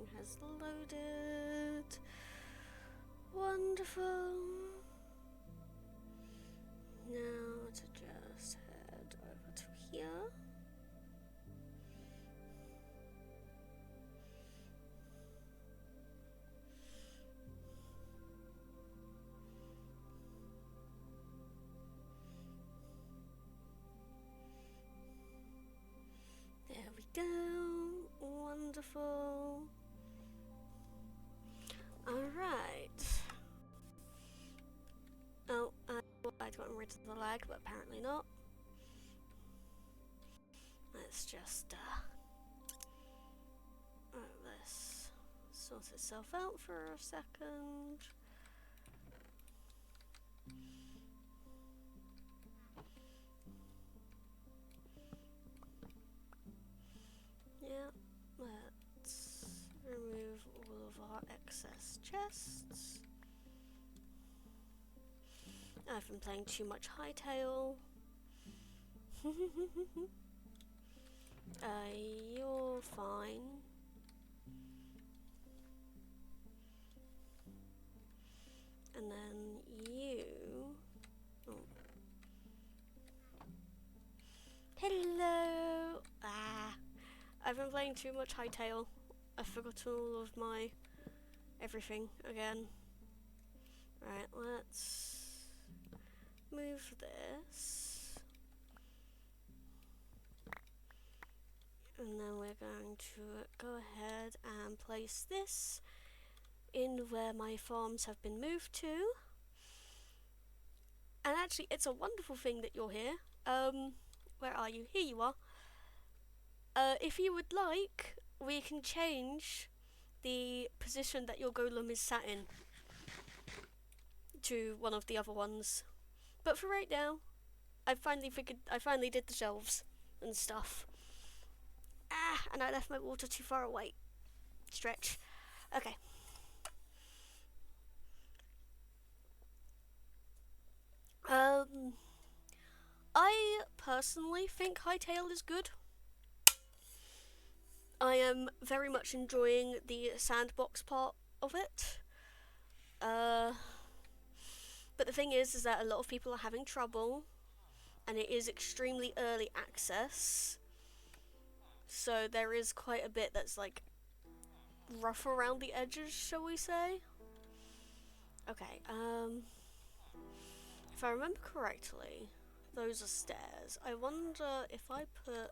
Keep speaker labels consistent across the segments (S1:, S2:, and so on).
S1: everything has loaded. Wonderful. Now to just head over to here. There we go. Wonderful. Alright. Oh, I'd gotten rid of the lag, but apparently not. Let's just this sort itself out for a second. Yeah, let's remove all of our excess chests. I've been playing too much Hytale. You're fine. And then you... Oh. Hello! I've been playing too much Hytale. I forgot all of my everything again. Right, let's move this. And then we're going to go ahead and place this in where my farms have been moved to. And actually, it's a wonderful thing that you're here. Where are you? Here you are. If you would like, we can change the position that your golem is sat in to one of the other ones. But for right now, I finally did the shelves and stuff. And I left my water too far away. Stretch. Okay. I personally think Hytale is good. I am very much enjoying the sandbox part of it. But the thing is that a lot of people are having trouble, and it is extremely early access. So there is quite a bit that's like rough around the edges, shall we say? Okay, if I remember correctly, those are stairs. I wonder if I put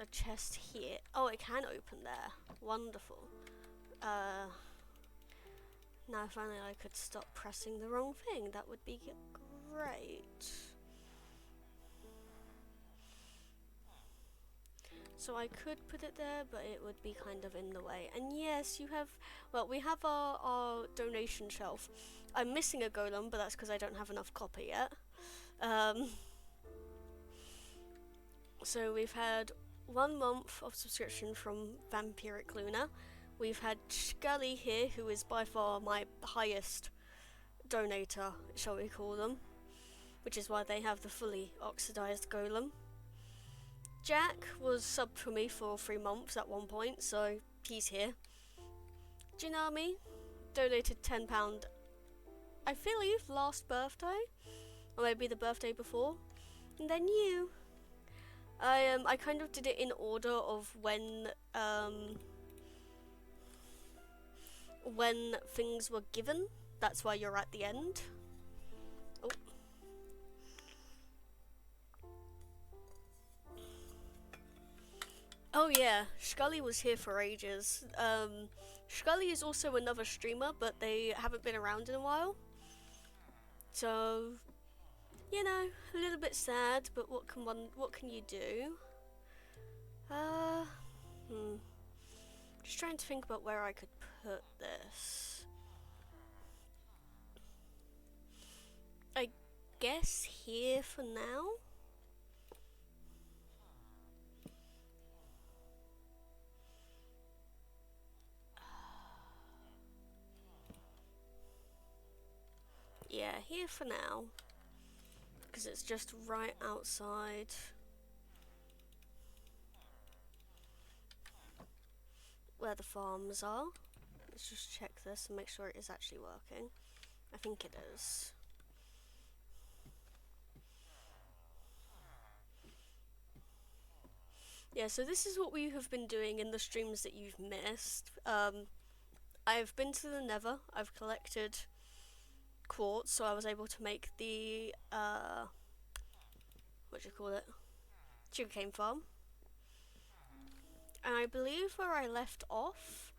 S1: a chest here. Oh, it can open there. Wonderful. Now if only I could stop pressing the wrong thing, that would be great. So I could put it there, but it would be kind of in the way. And yes, you have, well, we have our donation shelf. I'm missing a golem, but that's because I don't have enough copper yet. So we've had 1 month of subscription from Vampiric Luna. We've had Scully here, who is by far my highest donator, shall we call them, which is why they have the fully oxidized golem. Jack was subbed for me for 3 months at one point, so he's here. Jinami donated £10, I believe last birthday, or maybe the birthday before. And then you. I kind of did it in order of when things were given. That's why you're at the end. Oh. Oh yeah, Scully was here for ages. Scully is also another streamer, but they haven't been around in a while. So, you know, a little bit sad, but what can you do? Just trying to think about where I could put this. I guess here for now. Yeah, here for now, because it's just right outside. where the farms are. Let's just check this and make sure it is actually working. I think it is. Yeah, so this is what we have been doing in the streams that you've missed. I've been to the Nether. I've collected quartz, so I was able to make the what do you call it? Sugarcane farm. And I believe where I left off,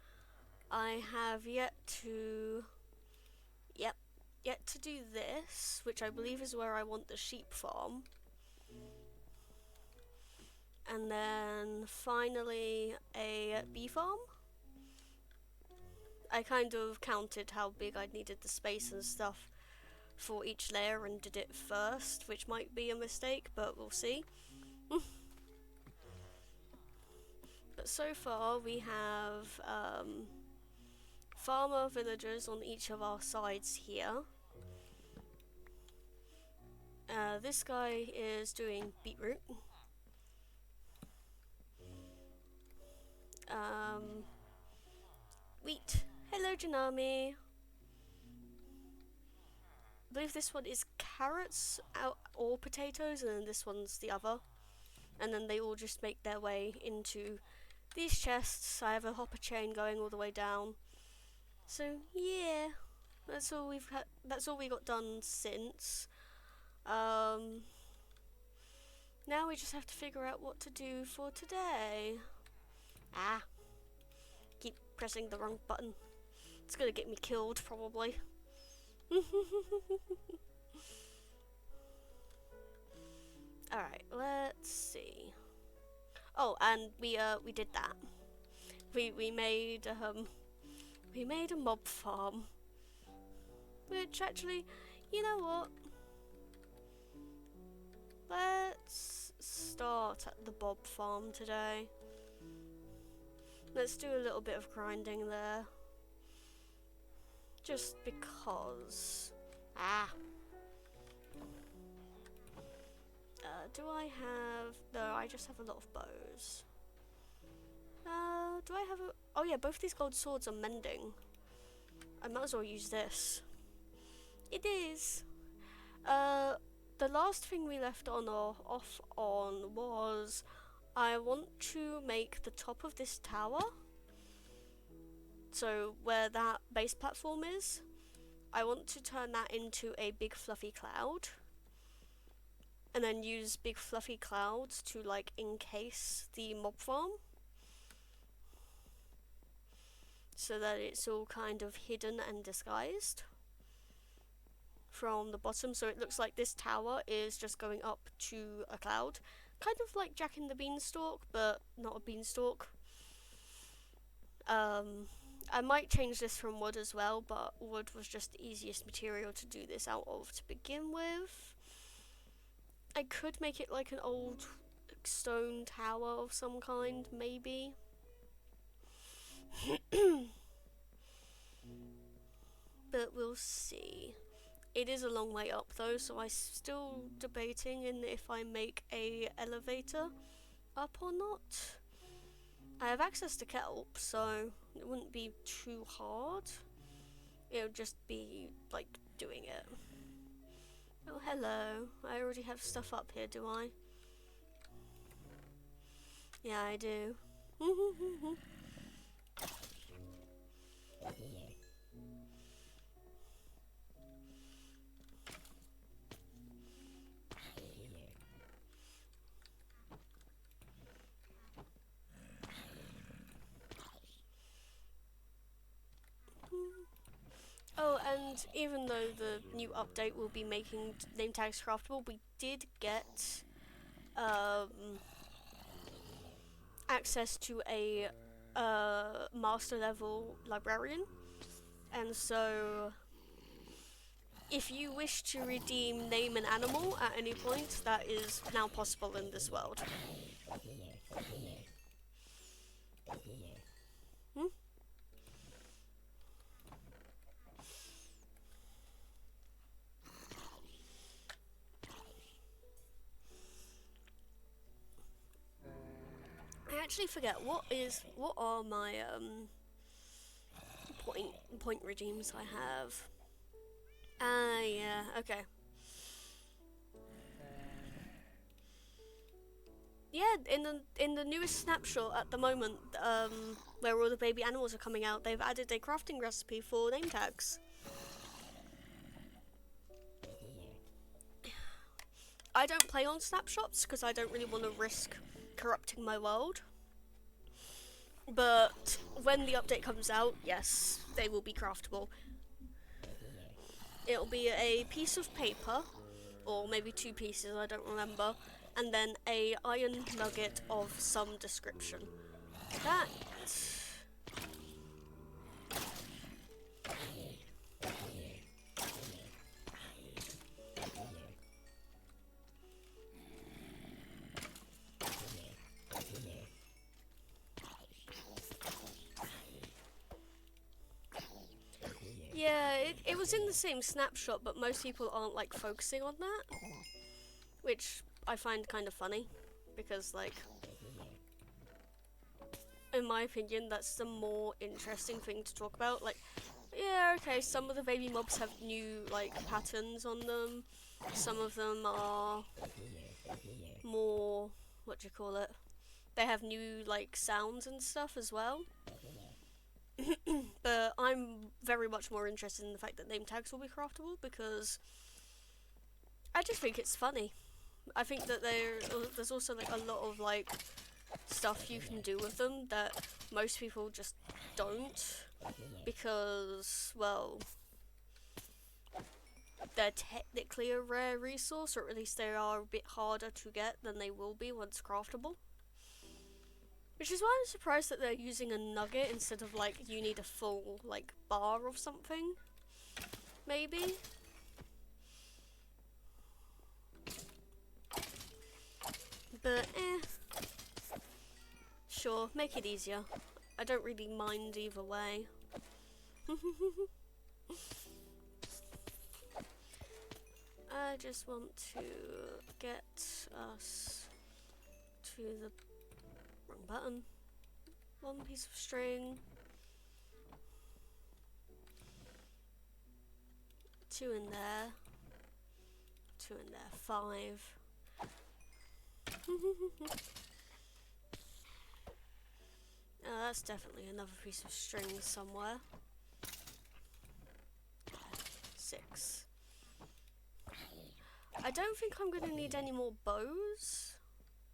S1: I have yet to do this, which I believe is where I want the sheep farm. And then finally a bee farm. I kind of counted how big I needed the space and stuff for each layer and did it first, which might be a mistake, but we'll see. But so far we have farmer villagers on each of our sides here. This guy is doing beetroot. Wheat. Hello, Janami. I believe this one is carrots or potatoes, and then this one's the other. And then they all just make their way into these chests. I have a hopper chain going all the way down. So yeah, that's all we've had. That's all we got done since. Now we just have to figure out what to do for today. Keep pressing the wrong button. It's gonna get me killed, probably. Alright, let's see. Oh, and we did that. We made a mob farm. Which actually, you know what? Let's start at the mob farm today. Let's do a little bit of grinding there. Just because. Do I have... No, I just have a lot of bows. Do I have a... Oh yeah, both these gold swords are mending. I might as well use this. It is. The last thing we left on or off on was... I want to make the top of this tower, so where that base platform is, I want to turn that into a big fluffy cloud, and then use big fluffy clouds to like encase the mob farm, so that it's all kind of hidden and disguised from the bottom, so it looks like this tower is just going up to a cloud. Kind of like Jack and the Beanstalk, but not a beanstalk. I might change this from wood as well, but wood was just the easiest material to do this out of to begin with. I could make it like an old stone tower of some kind, maybe. But we'll see. It is a long way up though, so I'm still debating in if I make a elevator up or not. I have access to kelp, so it wouldn't be too hard. It would just be like doing it. Oh hello, I already have stuff up here, do I? Yeah, I do. Oh, and even though the new update will be making name tags craftable, we did get access to a master level librarian, and so if you wish to redeem name an animal at any point, that is now possible in this world. I actually forget what are my point regimes I have. Ah, yeah, okay. Yeah, in the newest snapshot at the moment, where all the baby animals are coming out, they've added a crafting recipe for name tags. I don't play on snapshots because I don't really want to risk corrupting my world. But when the update comes out, yes, they will be craftable. It'll be a piece of paper, or maybe 2 pieces, I don't remember, and then a iron nugget of some description. That... Yeah, it was in the same snapshot, but most people aren't like focusing on that, which I find kind of funny, because like, in my opinion, that's the more interesting thing to talk about. Like, yeah, okay, some of the baby mobs have new like patterns on them, some of them are more, what do you call it, they have new like sounds and stuff as well. But I'm very much more interested in the fact that name tags will be craftable, because I just think it's funny. I think that there's also like a lot of like stuff you can do with them that most people just don't, because, well, they're technically a rare resource, or at least they are a bit harder to get than they will be once craftable. Which is why I'm surprised that they're using a nugget instead of like, you need a full like bar or something. Maybe. But sure, make it easier. I don't really mind either way. I just want to get us to the wrong button. 1 piece of string. 2 in there. 2 in there. 5. That's definitely another piece of string somewhere. 6. I don't think I'm going to need any more bows,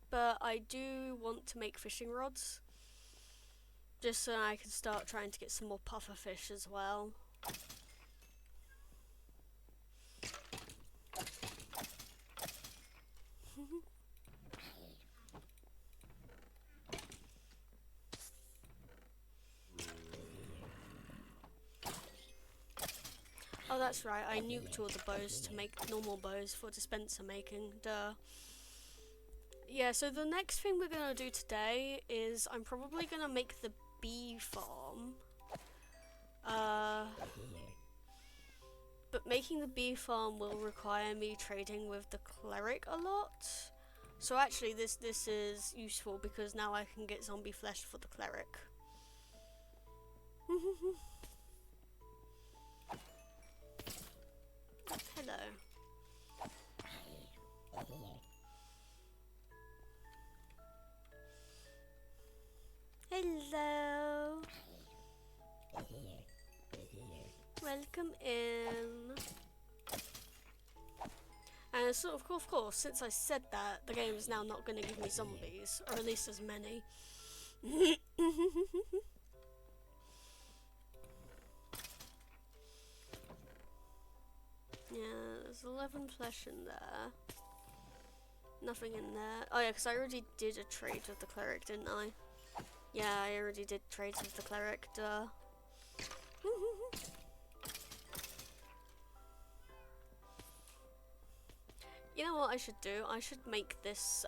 S1: but I do want to make fishing rods, just so I can start trying to get some more puffer fish as well. Oh, that's right, I nuked all the bows to make normal bows for dispenser making, duh. Yeah, so the next thing we're gonna do today is I'm probably gonna make the bee farm. But making the bee farm will require me trading with the cleric a lot. So actually this is useful, because now I can get zombie flesh for the cleric. Hello. Hello. Welcome in. And so of course, since I said that, the game is now not going to give me zombies, or at least as many. Yeah, there's 11 flesh in there. Nothing in there. Oh yeah, because I already did a trade with the cleric, didn't I? Yeah, I already did trades with the cleric, duh. You know what I should do? I should make this,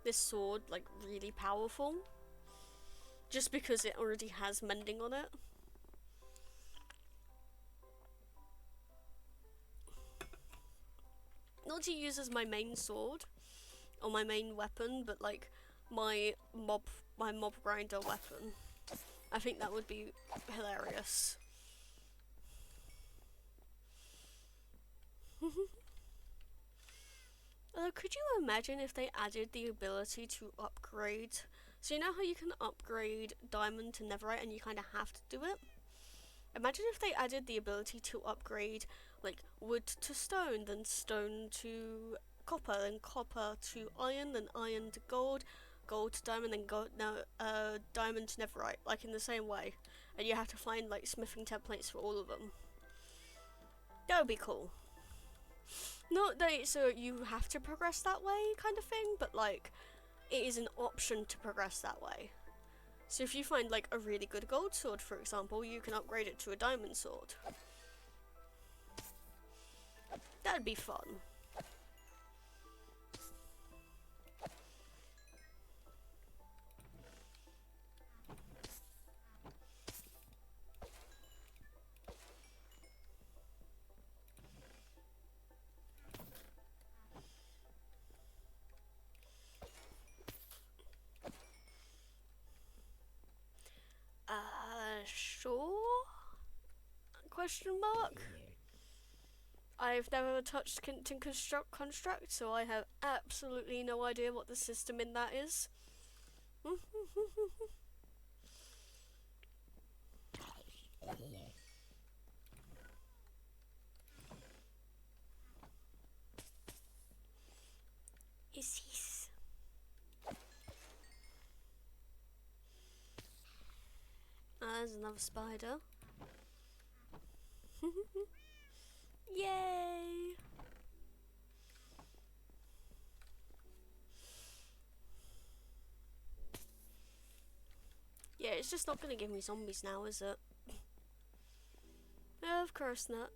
S1: this sword, like, really powerful. Just because it already has mending on it. Not to use as my main sword, or my main weapon, but like, my mob my mob grinder weapon. I think that would be hilarious. Could you imagine if they added the ability to upgrade? So you know how you can upgrade diamond to netherite and you kind of have to do it? Imagine if they added the ability to upgrade like wood to stone, then stone to copper, then copper to iron, then iron to gold, gold to diamond, then gold, no, diamond to netherite, like in the same way. And you have to find like smithing templates for all of them. That would be cool. Not that so you have to progress that way kind of thing, but like it is an option to progress that way. So if you find like a really good gold sword, for example, you can upgrade it to a diamond sword. That'd be fun. Sure? Question mark? I've never touched construct, so I have absolutely no idea what the system in that is. Is this? There's another spider. Yay! Yeah, it's just not gonna give me zombies now, is it? Of course not.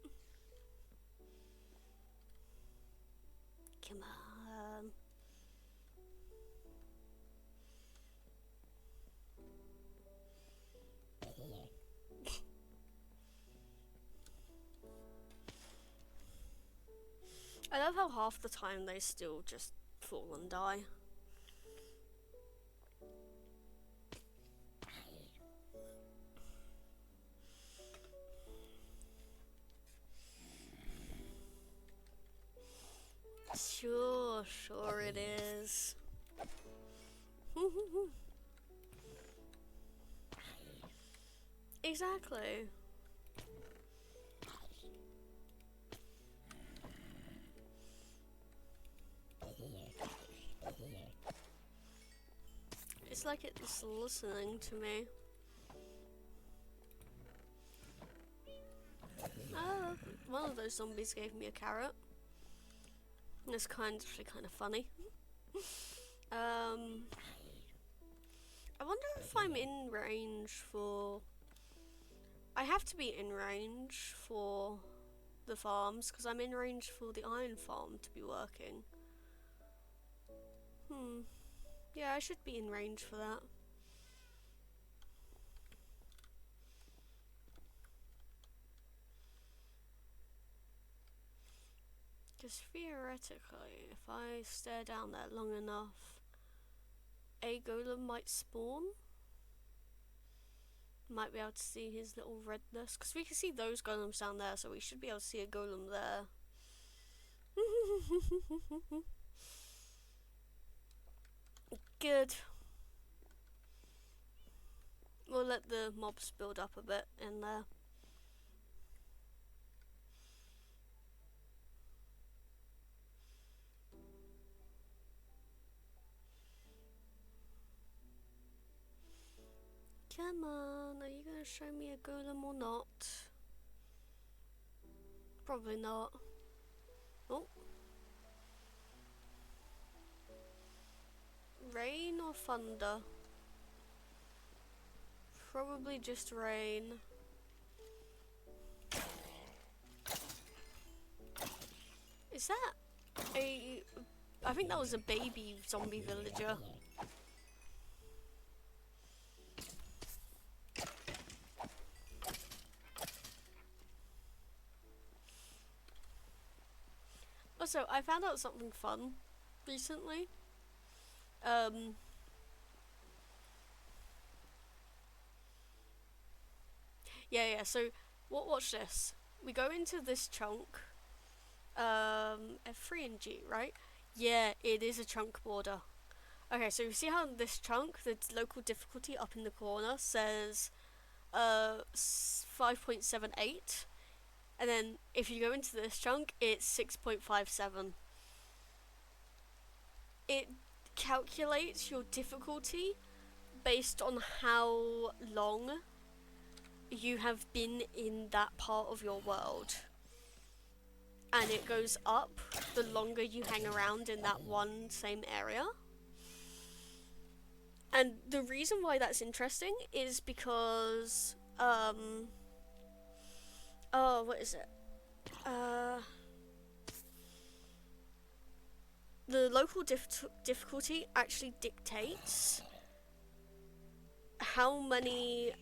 S1: Come on. I love how half the time they still just fall and die. Sure it is. Exactly. It's like it's listening to me. Oh, one of those zombies gave me a carrot. It's actually kind of funny. I wonder if I'm in range for... I have to be in range for the farms, because I'm in range for the iron farm to be working. Yeah, I should be in range for that. Because theoretically, if I stare down there long enough, a golem might spawn. Might be able to see his little redness, because we can see those golems down there, so we should be able to see a golem there. Good. We'll let the mobs build up a bit in there. Come on, are you gonna show me a golem or not? Probably not. Oh. Rain or thunder? Probably just rain. Is that a... I think that was a baby zombie villager. Also, I found out something fun recently. Yeah. So, watch this. We go into this chunk. F3 and G, right? Yeah, it is a chunk border. Okay, so you see how this chunk, the local difficulty up in the corner says 5.78, and then if you go into this chunk, it's 6.57. It calculates your difficulty based on how long you have been in that part of your world. And it goes up the longer you hang around in that one same area. And the reason why that's interesting is because, oh, what is it? The local difficulty actually dictates how many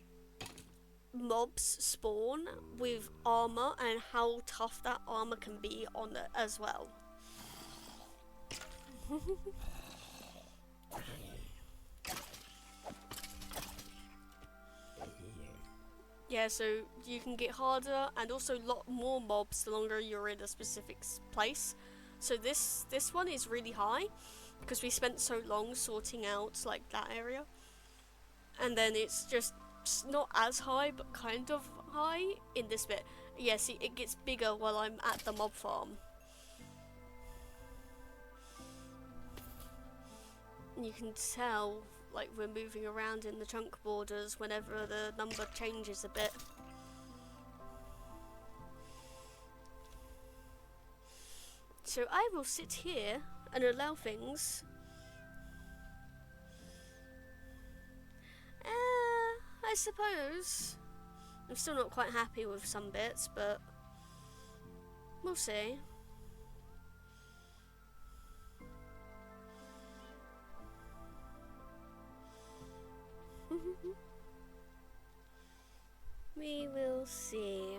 S1: mobs spawn with armor and how tough that armor can be on it as well. Yeah, so you can get harder and also a lot more mobs the longer you're in a specific place. So this one is really high because we spent so long sorting out like that area. And then it's just not as high but kind of high in this bit. Yeah, see, it gets bigger while I'm at the mob farm. And you can tell like we're moving around in the chunk borders whenever the number changes a bit. So I will sit here and allow things. I suppose. I'm still not quite happy with some bits, but we'll see. We will see.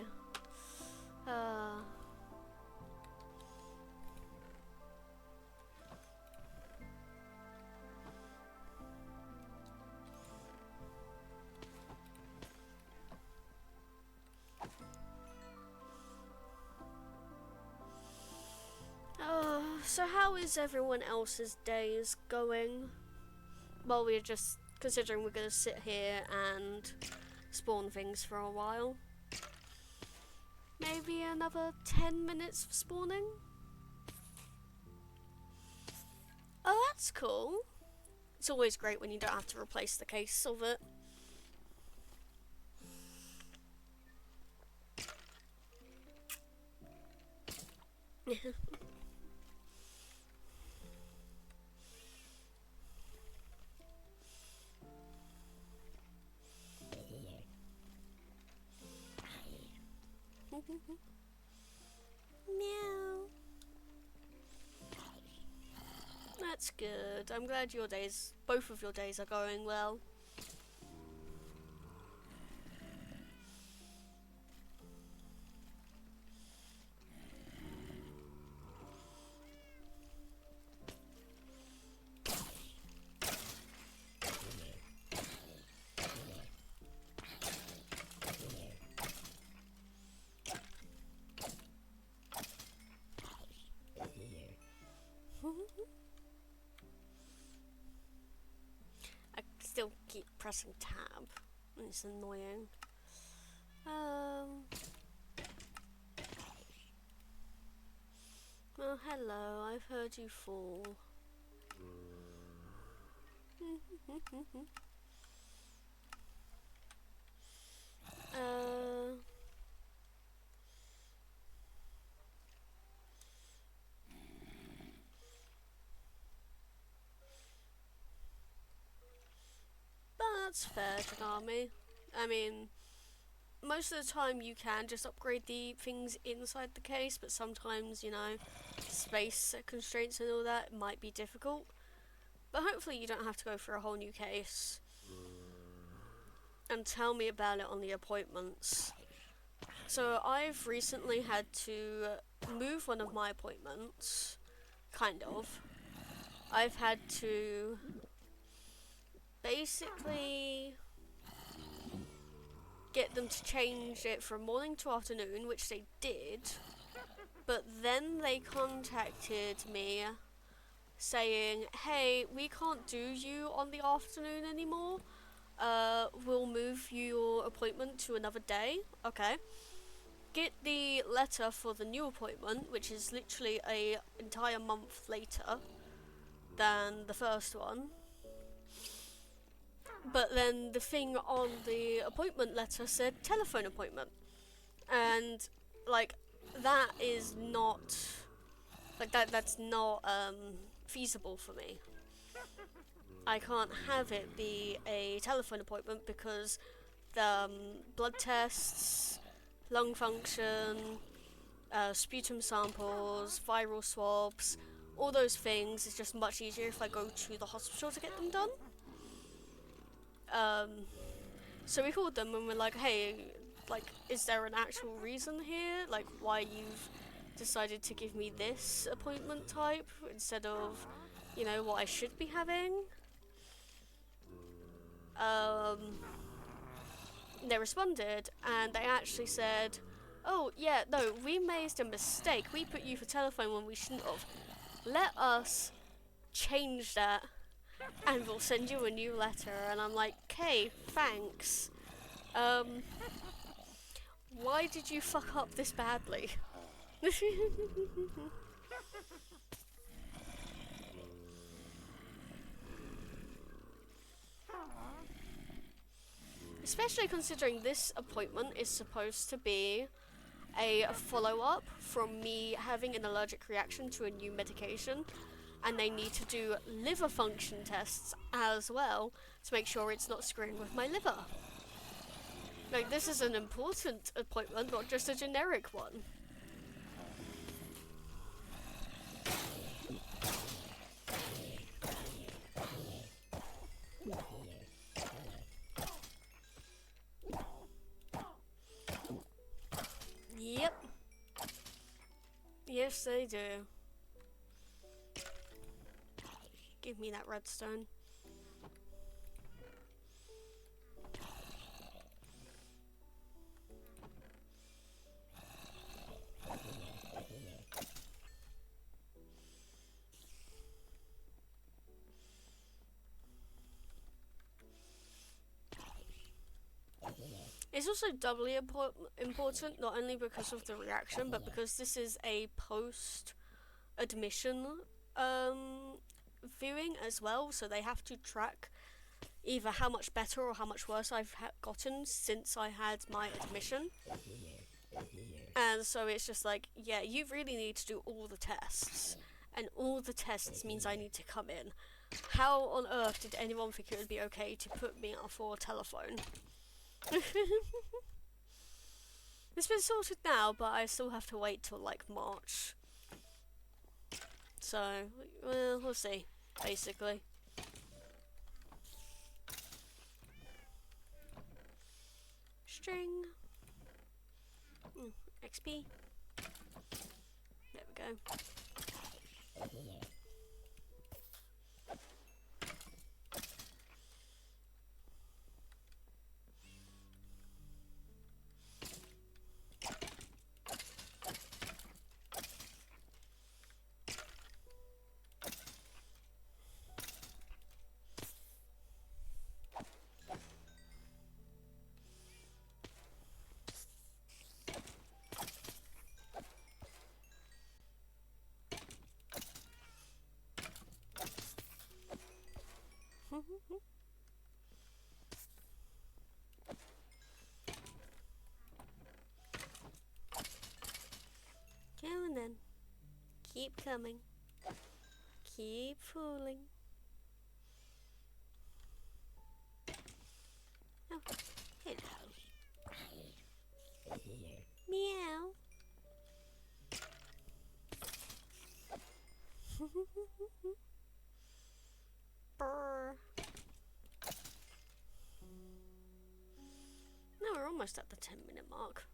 S1: So how is everyone else's days going? Well, we're just considering we're gonna sit here and spawn things for a while. Maybe another 10 minutes of spawning? Oh, that's cool. It's always great when you don't have to replace the case of it. Meow. That's good. I'm glad your days, both of your days are going well. I still keep pressing tab. It's annoying. Oh, hello. I've heard you fall. That's fair, Tagami. I mean, most of the time you can just upgrade the things inside the case, but sometimes, you know, space constraints and all that might be difficult. But hopefully you don't have to go for a whole new case. And tell me about it on the appointments. So I've recently had to move one of my appointments, kind of. I've had to basically get them to change it from morning to afternoon, which they did. But then they contacted me saying, hey, we can't do you on the afternoon anymore. We'll move your appointment to another day. Okay. Get the letter for the new appointment, which is literally a entire month later than the first one. But then the thing on the appointment letter said telephone appointment. And like that is not like that's not feasible for me. I can't have it be a telephone appointment because the blood tests, lung function, sputum samples, viral swabs, all those things is just much easier if I go to the hospital to get them done. So we called them and we're like, hey, like, is there an actual reason here? Like, why you've decided to give me this appointment type instead of, you know, what I should be having? They responded and they actually said, oh, yeah, no, we made a mistake. We put you for telephone when we shouldn't have. Let us change that and we'll send you a new letter. And I'm like, okay, thanks. Why did you fuck up this badly? Especially considering this appointment is supposed to be a follow-up from me having an allergic reaction to a new medication, and they need to do liver function tests as well to make sure it's not screwing with my liver. Like, this is an important appointment, not just a generic one. Yep. Yes, they do. Give me that redstone. It's also doubly important, not only because of the reaction, but because this is a post-admission viewing as well, so they have to track either how much better or how much worse I've gotten since I had my admission. And so it's just like, yeah, you really need to do all the tests. And all the tests means I need to come in. How on earth did anyone think it would be okay to put me up for a telephone? It's been sorted now, but I still have to wait till like March. So, well, we'll see, basically. String. XP. There we go. Come on then. Keep coming. Keep fooling. Oh, hello. Meow. Brr. No, we're almost at the 10-minute mark.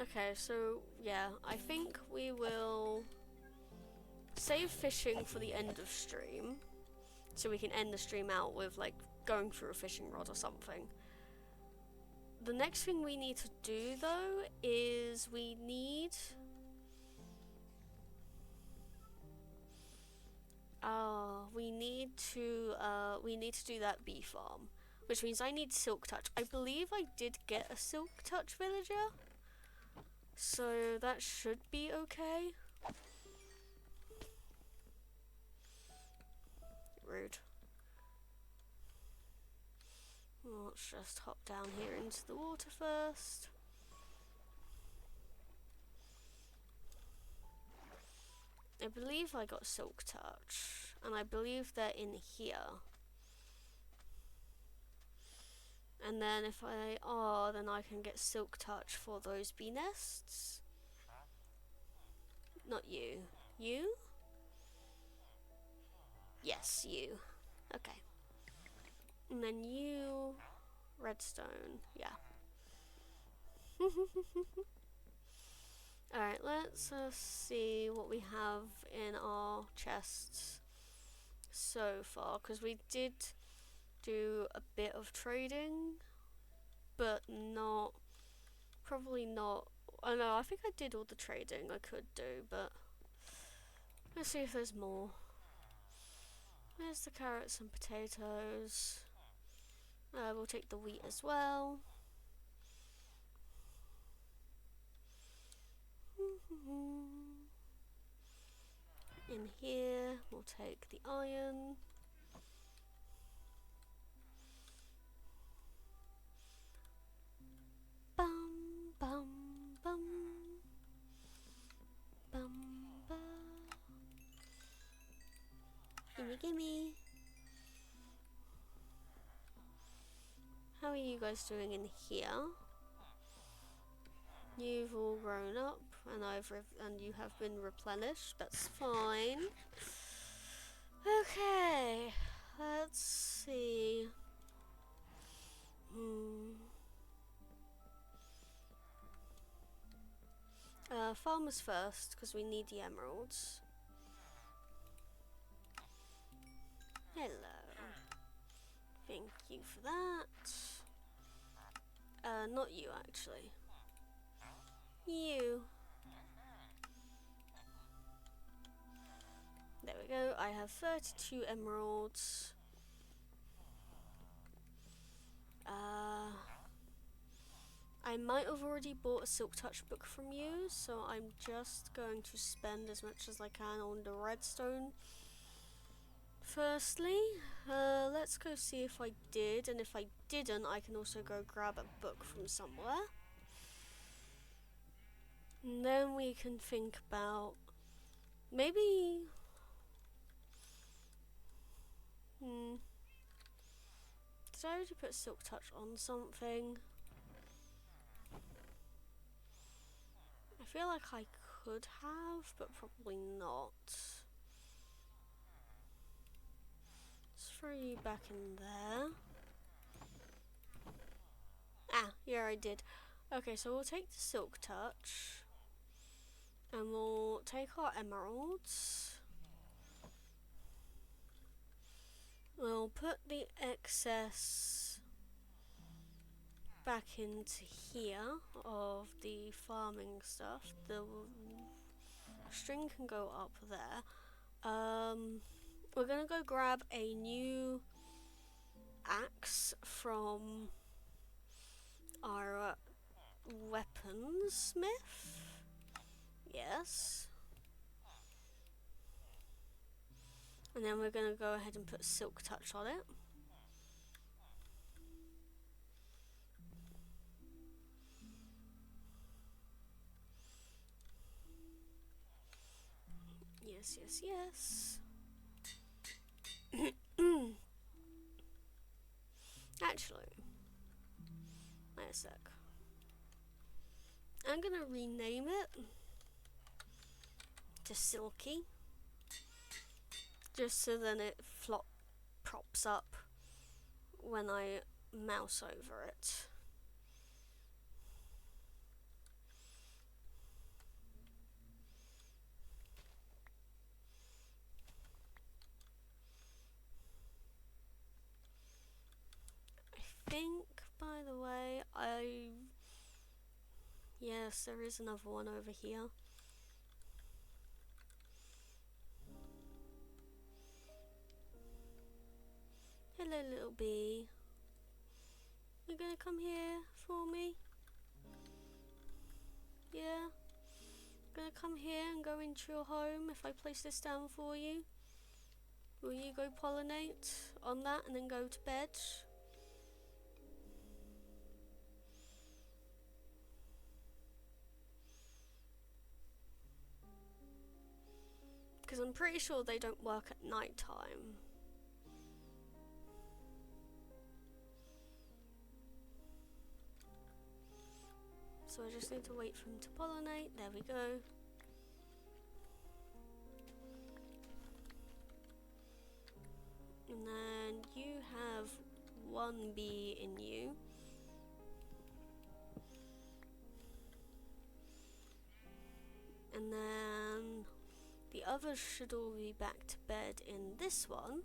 S1: Okay, so yeah, I think we will save fishing for the end of stream, so we can end the stream out with like going through a fishing rod or something. The next thing we need to do though is we need we need to do that bee farm, which means I need Silk Touch. I believe I did get a Silk Touch villager, so that should be okay. Rude. Well, let's just hop down here into the water first. I believe I got Silk Touch, and I believe they're in here. And then if they are, then I can get Silk Touch for those bee nests. Not you. You? Yes, you. Okay. And then you... redstone. Yeah. Alright, let's see what we have in our chests so far, because we did do a bit of trading, but not... probably not... oh no, I think I did all the trading I could do, but... let's see if there's more. There's the carrots and potatoes. We'll take the wheat as well. In here, we'll take the iron. Bum, bum, bum. Bum, bum. Gimme, gimme. How are you guys doing in here? You've all grown up, and and you have been replenished. That's fine. Okay, let's see. Farmers first, because we need the emeralds. Hello. Thank you for that. Not you, actually. You. There we go. I have 32 emeralds. I might have already bought a Silk Touch book from you, so I'm just going to spend as much as I can on the redstone. Firstly, let's go see if I did, and if I didn't, I can also go grab a book from somewhere. And then we can think about maybe... did I already put Silk Touch on something? I feel like I could have, but probably not. Let's throw you back in there. Ah, yeah, I did. Okay, so we'll take the Silk Touch. And we'll take our emeralds. We'll put the excess back into here of the farming stuff. The string can go up there. We're gonna go grab a new axe from our weaponsmith. Yes. And then we're gonna go ahead and put Silk Touch on it. Yes, yes, yes. Actually, wait a sec. I'm gonna rename it to Silky, just so then it props up when I mouse over it. yes, there is another one over here. Hello, little bee. You gonna come here for me? Yeah? Gonna come here and go into your home if I place this down for you? Will you go pollinate on that and then go to bed? Because I'm pretty sure they don't work at night time. So I just need to wait for him to pollinate. There we go. And then you have one bee in you. And then the others should all be back to bed in this one.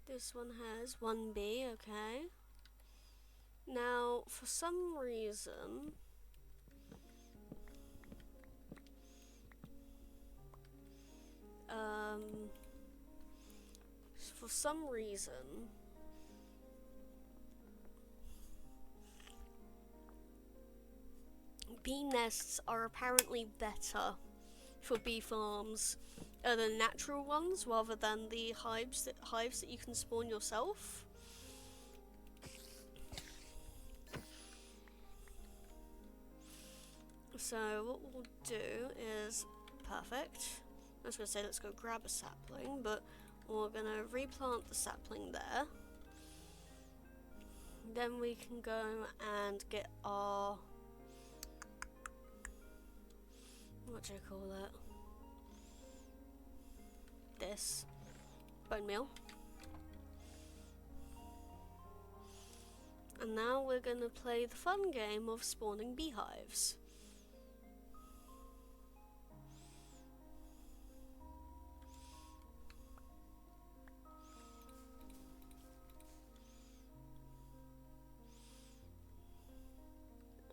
S1: This one has one bee, okay. Now, for some reason, bee nests are apparently better for bee farms than natural ones, rather than the hives that you can spawn yourself. So what we'll do is perfect. I was gonna say let's go grab a sapling, but we're gonna replant the sapling there. Then we can go and get our, what do you call it? This bone meal. And now we're gonna play the fun game of spawning beehives.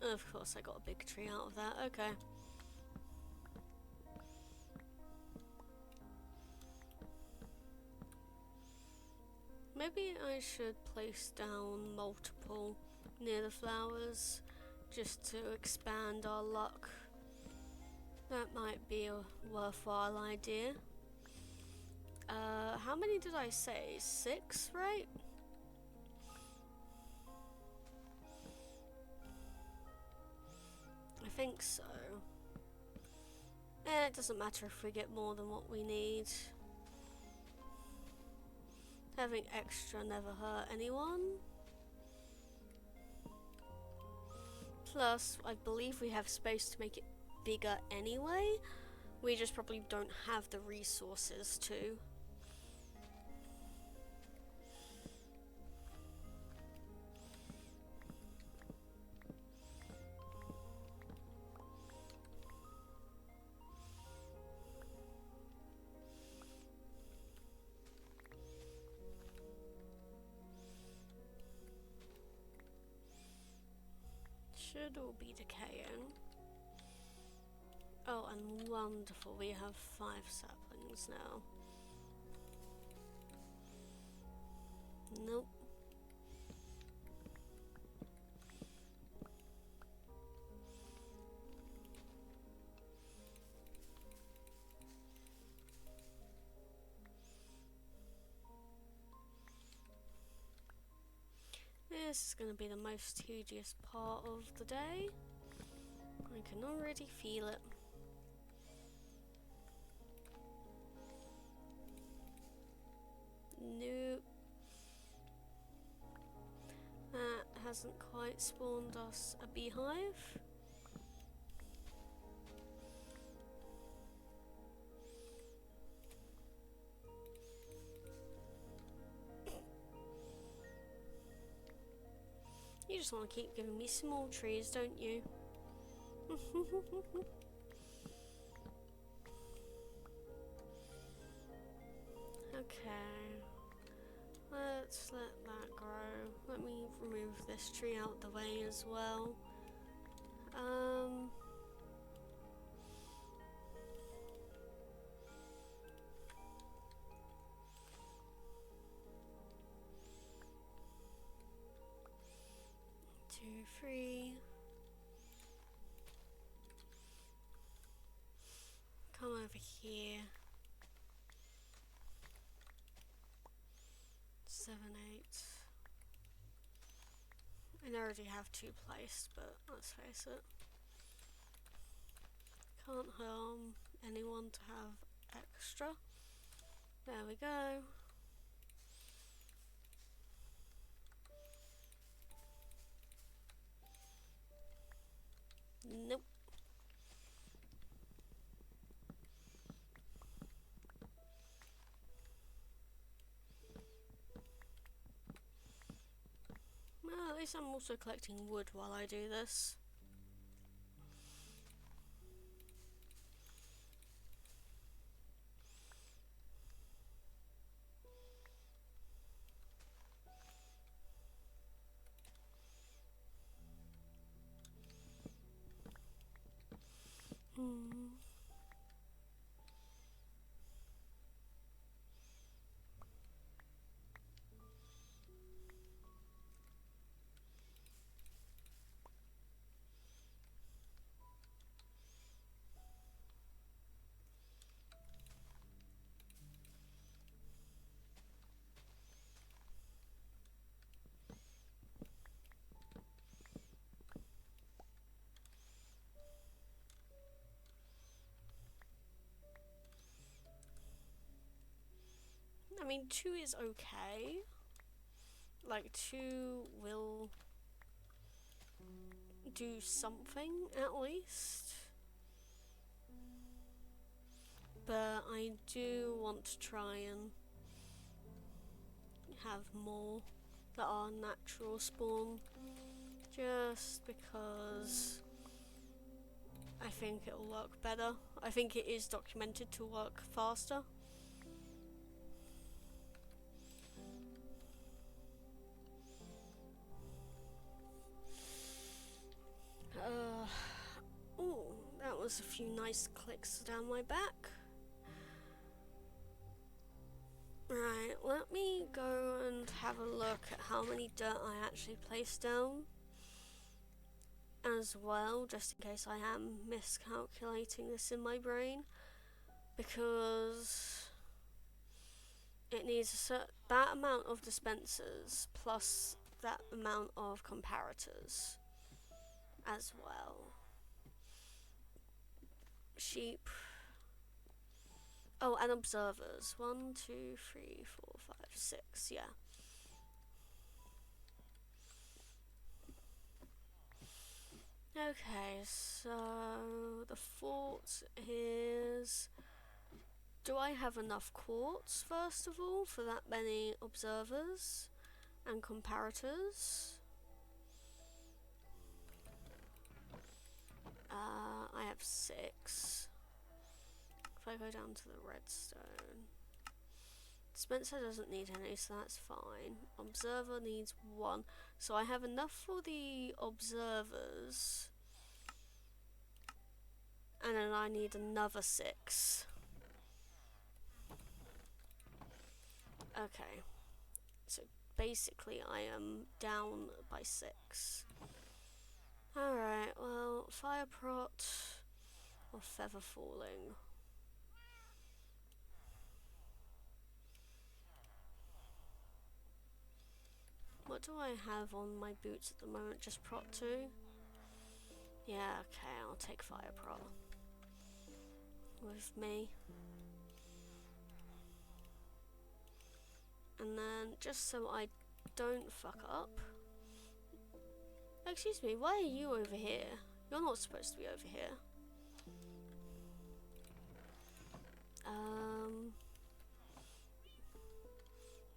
S1: Of course I got a big tree out of that, okay. Maybe I should place down multiple near the flowers just to expand our luck. That might be a worthwhile idea. How many did I say? 6, right? I think so. It doesn't matter if we get more than what we need. Having extra never hurt anyone. Plus, I believe we have space to make it bigger anyway. We just probably don't have the resources to. Should all be decaying. Oh, and wonderful, we have 5 saplings now. Nope. This is going to be the most tedious part of the day. I can already feel it. Nope. That hasn't quite spawned us a beehive. You just want to keep giving me small trees, don't you? Okay. Let's Just let that grow. Let me remove this tree out the way as well. 2, 3. Come over here. 7, 8. I already have 2 placed, but let's face it. Can't harm anyone to have extra. There we go. Nope. Well, at least I'm also collecting wood while I do this. I mean, 2 is okay. Like, 2 will do something at least. But I do want to try and have more that are natural spawn. Just because I think it'll work better. I think it is documented to work faster. Ooh, that was a few nice clicks down my back. Right, let me go and have a look at how many dirt I actually placed down as well, just in case I am miscalculating this in my brain, because it needs that amount of dispensers plus that amount of comparators as well. Sheep. Oh, and observers. 1, 2, 3, 4, 5, 6, yeah. Okay, so the fort is... Do I have enough quartz, first of all, for that many observers and comparators? I have 6. If I go down to the redstone... Spencer doesn't need any, so that's fine. Observer needs 1. So I have enough for the observers. And then I need another 6. Okay. So basically I am down by 6. Alright, well, fire prot or feather falling. What do I have on my boots at the moment? Just prot 2? Yeah, okay, I'll take fire prot with me. And then, just so I don't fuck up... Excuse me, why are you over here? You're not supposed to be over here.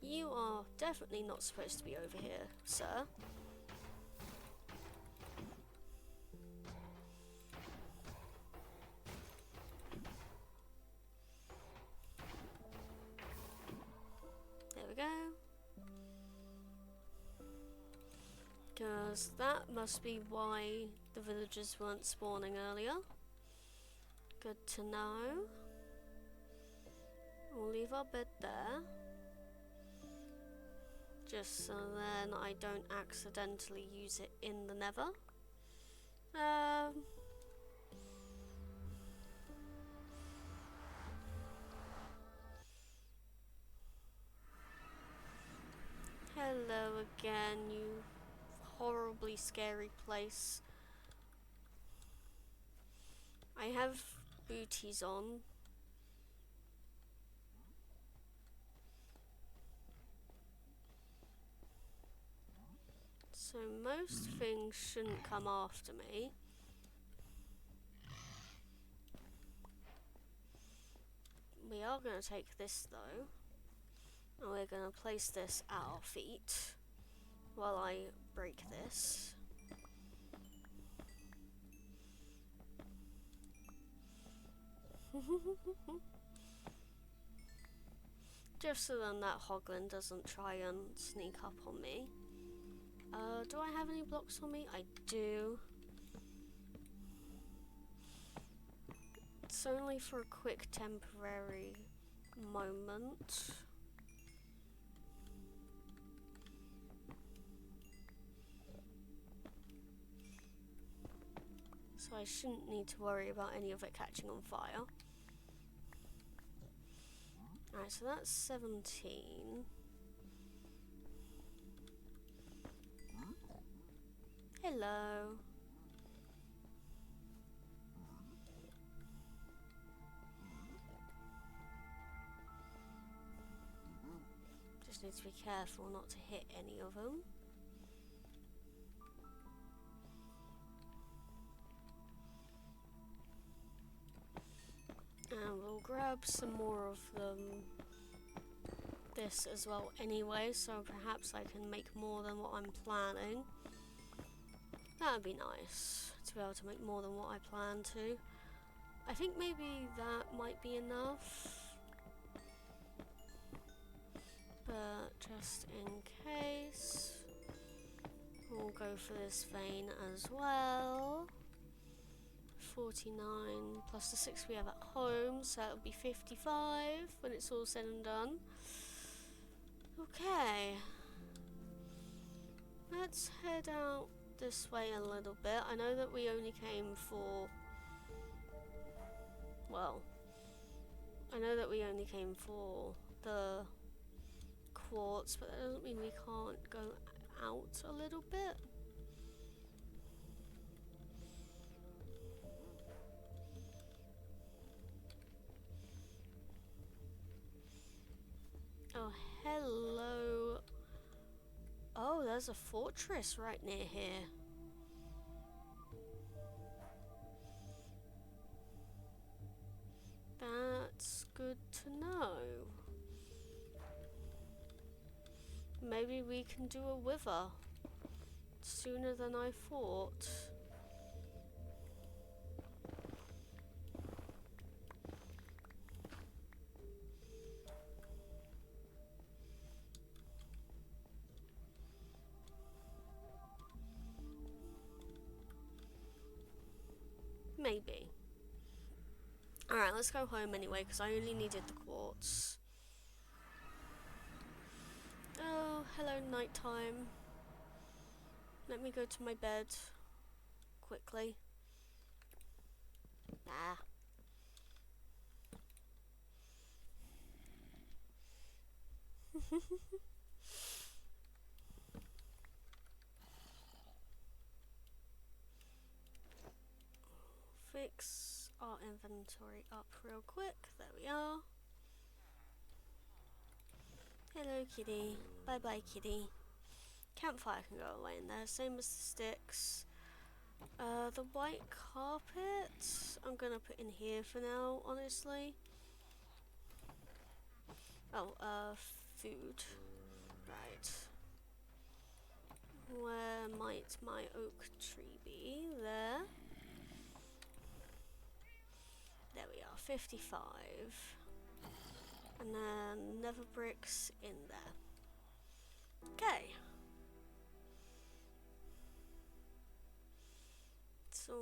S1: You are definitely not supposed to be over here, sir. There we go. Because that must be why the villagers weren't spawning earlier. Good to know. We'll leave our bed there. Just so then I don't accidentally use it in the nether. Hello again, you horribly scary place. I have booties on. So most things shouldn't come after me. We are going to take this though. And we're going to place this at our feet while I break this. Just so then that hoglin doesn't try and sneak up on me. Do I have any blocks on me? I do. It's only for a quick temporary moment. So I shouldn't need to worry about any of it catching on fire. Alright, so that's 17. Hello. Just need to be careful not to hit any of them. And we'll grab some more of this as well anyway, so perhaps I can make more than what I'm planning. That would be nice, to be able to make more than what I plan to. I think maybe that might be enough. But just in case, we'll go for this vein as well. 49 plus the 6 we have at home, so it'll be 55 when it's all said and done. Okay, let's head out this way a little bit. I know that we only came for, well, I know that we only came for the quartz, but that doesn't mean we can't go out a little bit. Oh, hello. Oh, there's a fortress right near here. That's good to know. Maybe we can do a wither sooner than I thought. Maybe. Alright, let's go home anyway, because I only needed the quartz. Oh, hello nighttime. Let me go to my bed quickly. Ah. Fix our inventory up real quick. There we are. Hello kitty. Bye bye kitty. Campfire can go away in there, same as the sticks. The white carpet I'm gonna put in here for now, honestly. Oh, food. Right. Where might my oak tree be? There. There we are, 55. And then nether bricks in there. Okay.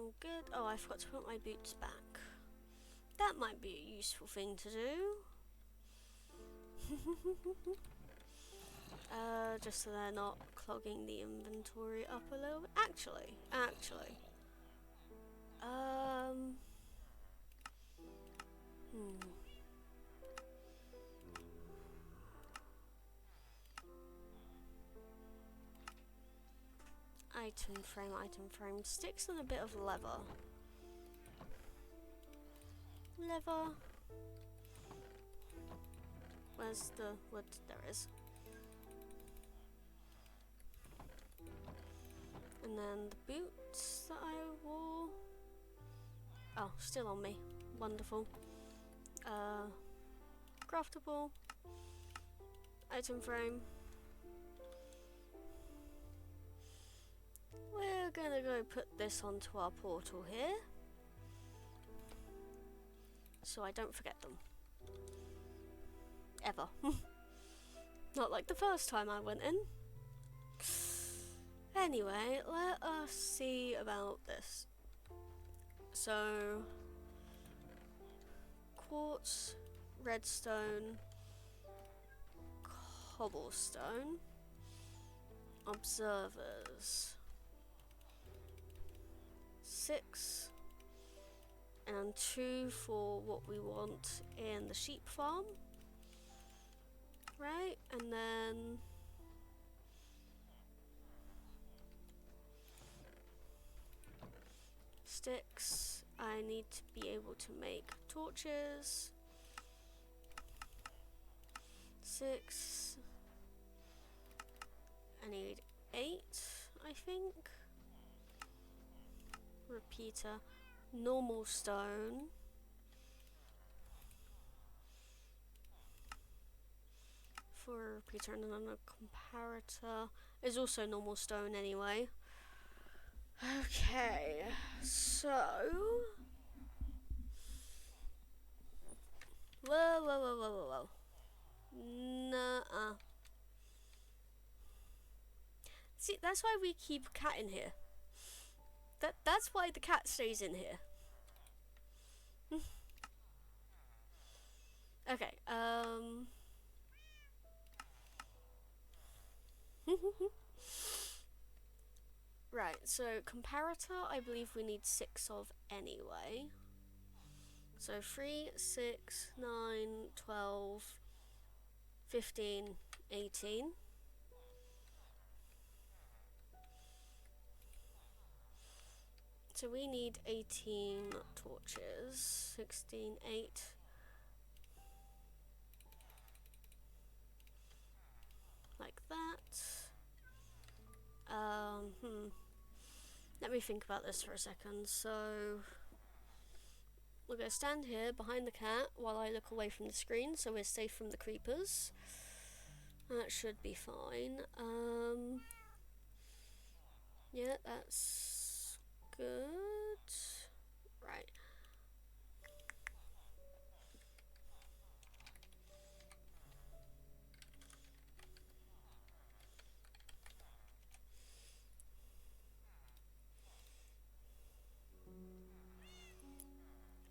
S1: All good. Oh, I forgot to put my boots back. That might be a useful thing to do. Just so they're not clogging the inventory up a little bit. Actually. Item frame. Sticks and a bit of leather. Where's the wood? There it is. And then the boots that I wore. Oh, still on me. Wonderful. Craftable. Item frame. We're gonna go put this onto our portal here, so I don't forget them. Ever. Not like the first time I went in. Anyway, let us see about this. So, quartz, redstone, cobblestone, observers, 6, and 2 for what we want in the sheep farm. Right, and then sticks. I need to be able to make torches. 6. I need 8, I think. Repeater. Normal stone. For a repeater, and then a comparator is also normal stone anyway. Okay, so whoa. Nuh-uh. See, that's why we keep a cat in here. That's why the cat stays in here. Okay, right, so comparator, I believe we need 6 of anyway. So 3, 6, 9, 12, 15, 18. So we need 18 torches. 16, 8. Like that. Let me think about this for a second. So we're going to stand here behind the cat while I look away from the screen so we're safe from the creepers. That should be fine. Yeah, that's good. Right.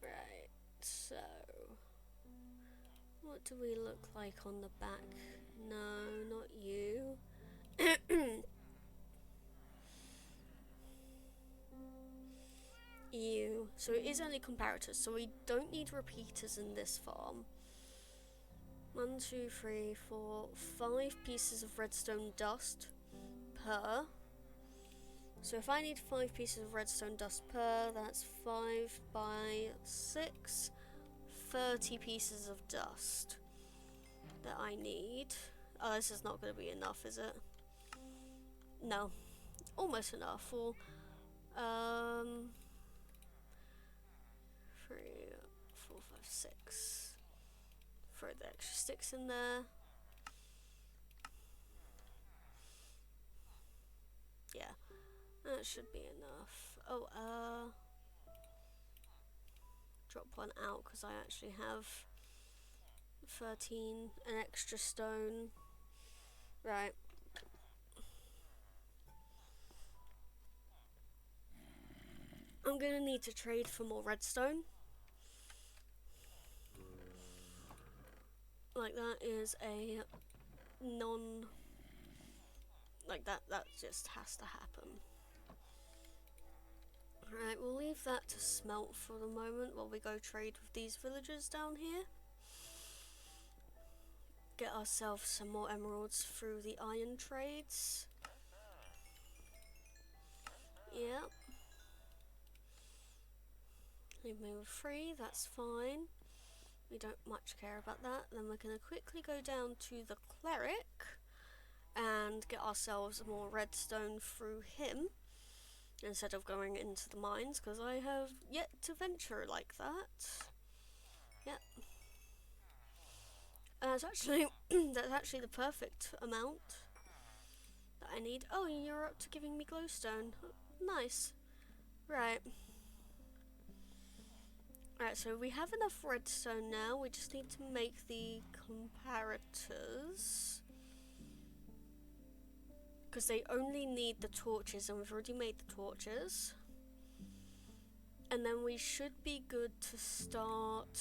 S1: Right, so what do we look like on the back? No, not you. You. So it is only comparators, so we don't need repeaters in this farm. 1, 2, 3, 4, 5 pieces of redstone dust per. So if I need 5 pieces of redstone dust per, that's 5 by 6, 30 pieces of dust that I need. Oh, this is not going to be enough, is it? No, almost enough. For 3, 4, 5, 6. Throw the extra sticks in there. Yeah, that should be enough. Oh, drop one out because I actually have 13, an extra stone. Right. I'm I'm gonna need to trade for more redstone. Like, that is a non... Like, that just has to happen. Alright, we'll leave that to smelt for the moment while we go trade with these villagers down here. Get ourselves some more emeralds through the iron trades. Yep. Leave me with 3, that's fine. We don't much care about that. Then we're going to quickly go down to the cleric and get ourselves more redstone through him instead of going into the mines, because I have yet to venture like that. Yep. That's actually the perfect amount that I need. Oh, you're up to giving me glowstone. Nice. Right. Right, so we have enough redstone now. We just need to make the comparators, because they only need the torches, and we've already made the torches. And then we should be good to start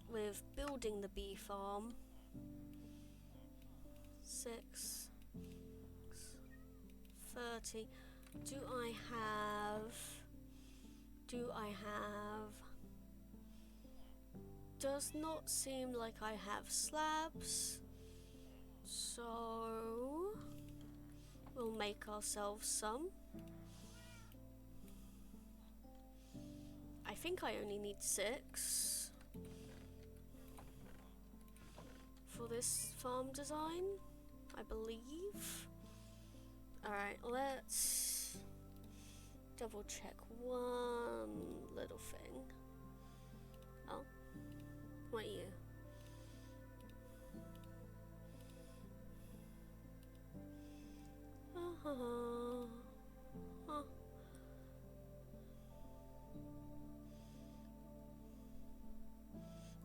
S1: with building the bee farm. 6, 30. Do I have... Does not seem like I have slabs. So we'll make ourselves some. I think I only need 6 for this farm design, I believe. Alright, let's double check one little thing. Oh, what are you?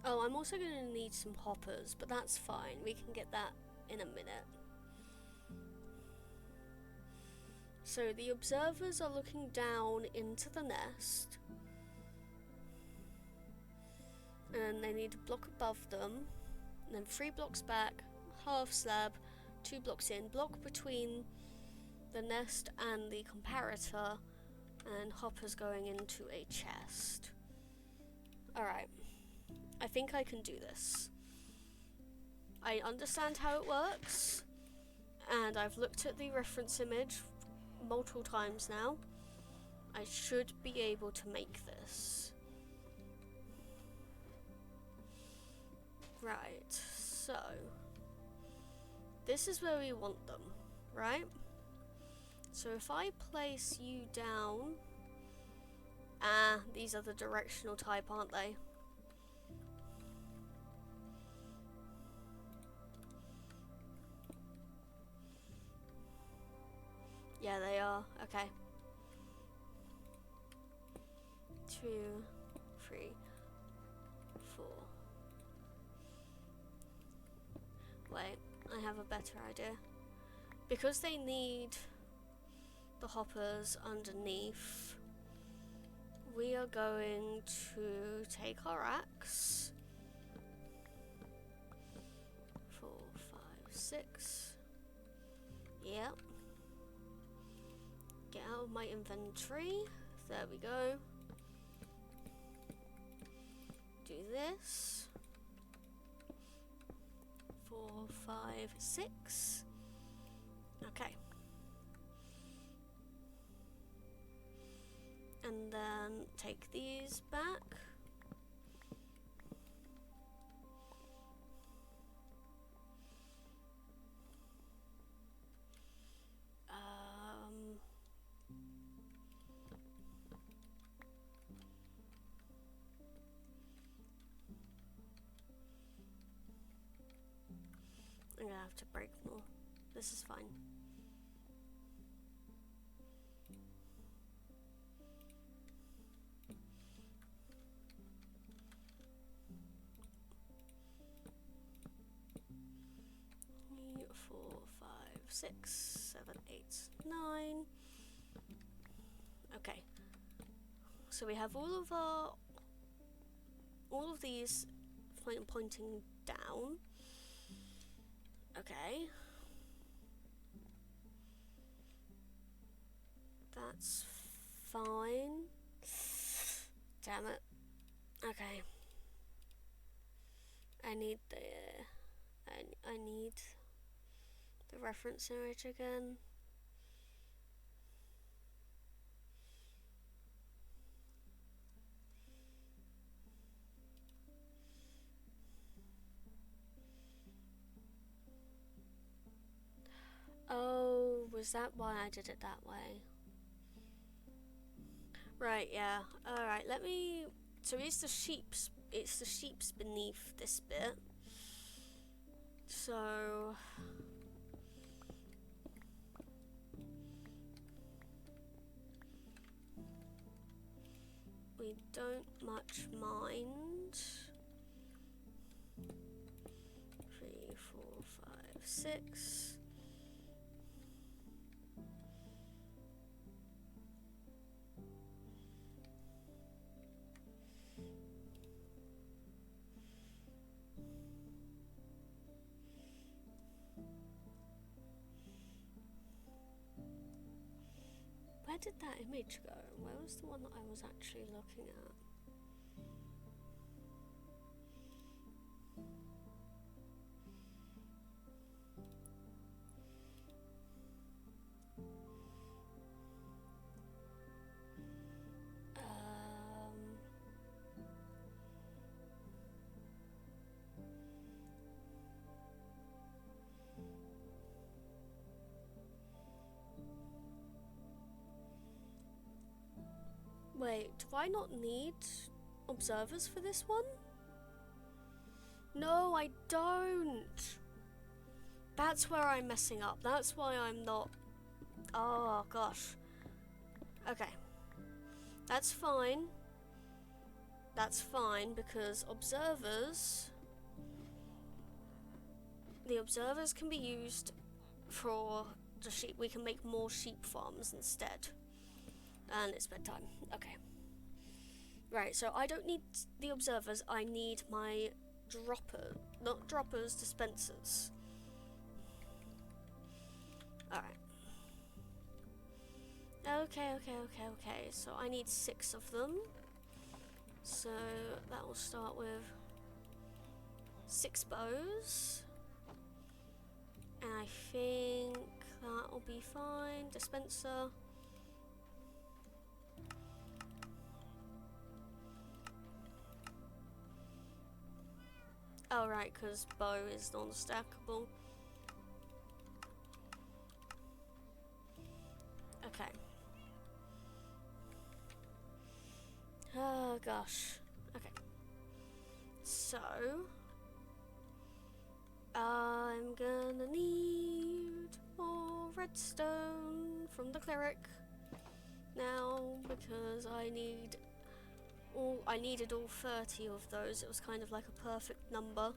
S1: Oh, I'm also going to need some hoppers, but that's fine. We can get that in a minute. So the observers are looking down into the nest, and they need a block above them, and then 3 blocks back, half slab, 2 blocks in, block between the nest and the comparator, and hoppers going into a chest. Alright, I think I can do this. I understand how it works, and I've looked at the reference image multiple times now. I should be able to make this. Right, so this is where we want them, right? So if I place you down, these are the directional type, aren't they? Yeah, they are. Okay. 2, 3, 4. Wait, I have a better idea. Because they need the hoppers underneath, we are going to take our axe. 4, 5, 6. Yep. Get out of my inventory. There we go. Do this. 4, 5, 6. Okay. And then take these back. I'm gonna have to break more. This is fine. Four, 5, 6. 7, 8, 9. Okay. So we have all of these pointing down. Okay. That's fine. Damn it. Okay. I need the reference image again. Oh, was that why I did it that way? Right, yeah. Alright, let me... So it's the sheep's beneath this bit. So... we don't much mind. 3, 4, 5, 6. Where did that image go? Where was the one that I was actually looking at? Wait, do I not need observers for this one? No, I don't. That's where I'm messing up. That's why I'm not... Oh, gosh. Okay. That's fine. That's fine, because observers... The observers can be used for the sheep. We can make more sheep farms instead. And it's bedtime. Okay. Right, so I don't need the observers. I need my not droppers, dispensers. Alright. Okay. So I need 6 of them. So that will start with 6 bows. And I think that will be fine. Dispenser. Oh right, because bow is non-stackable. Okay. Oh gosh. Okay. So I'm gonna need more redstone from the cleric now, because I needed all 30 of those. It was kind of like a perfect number.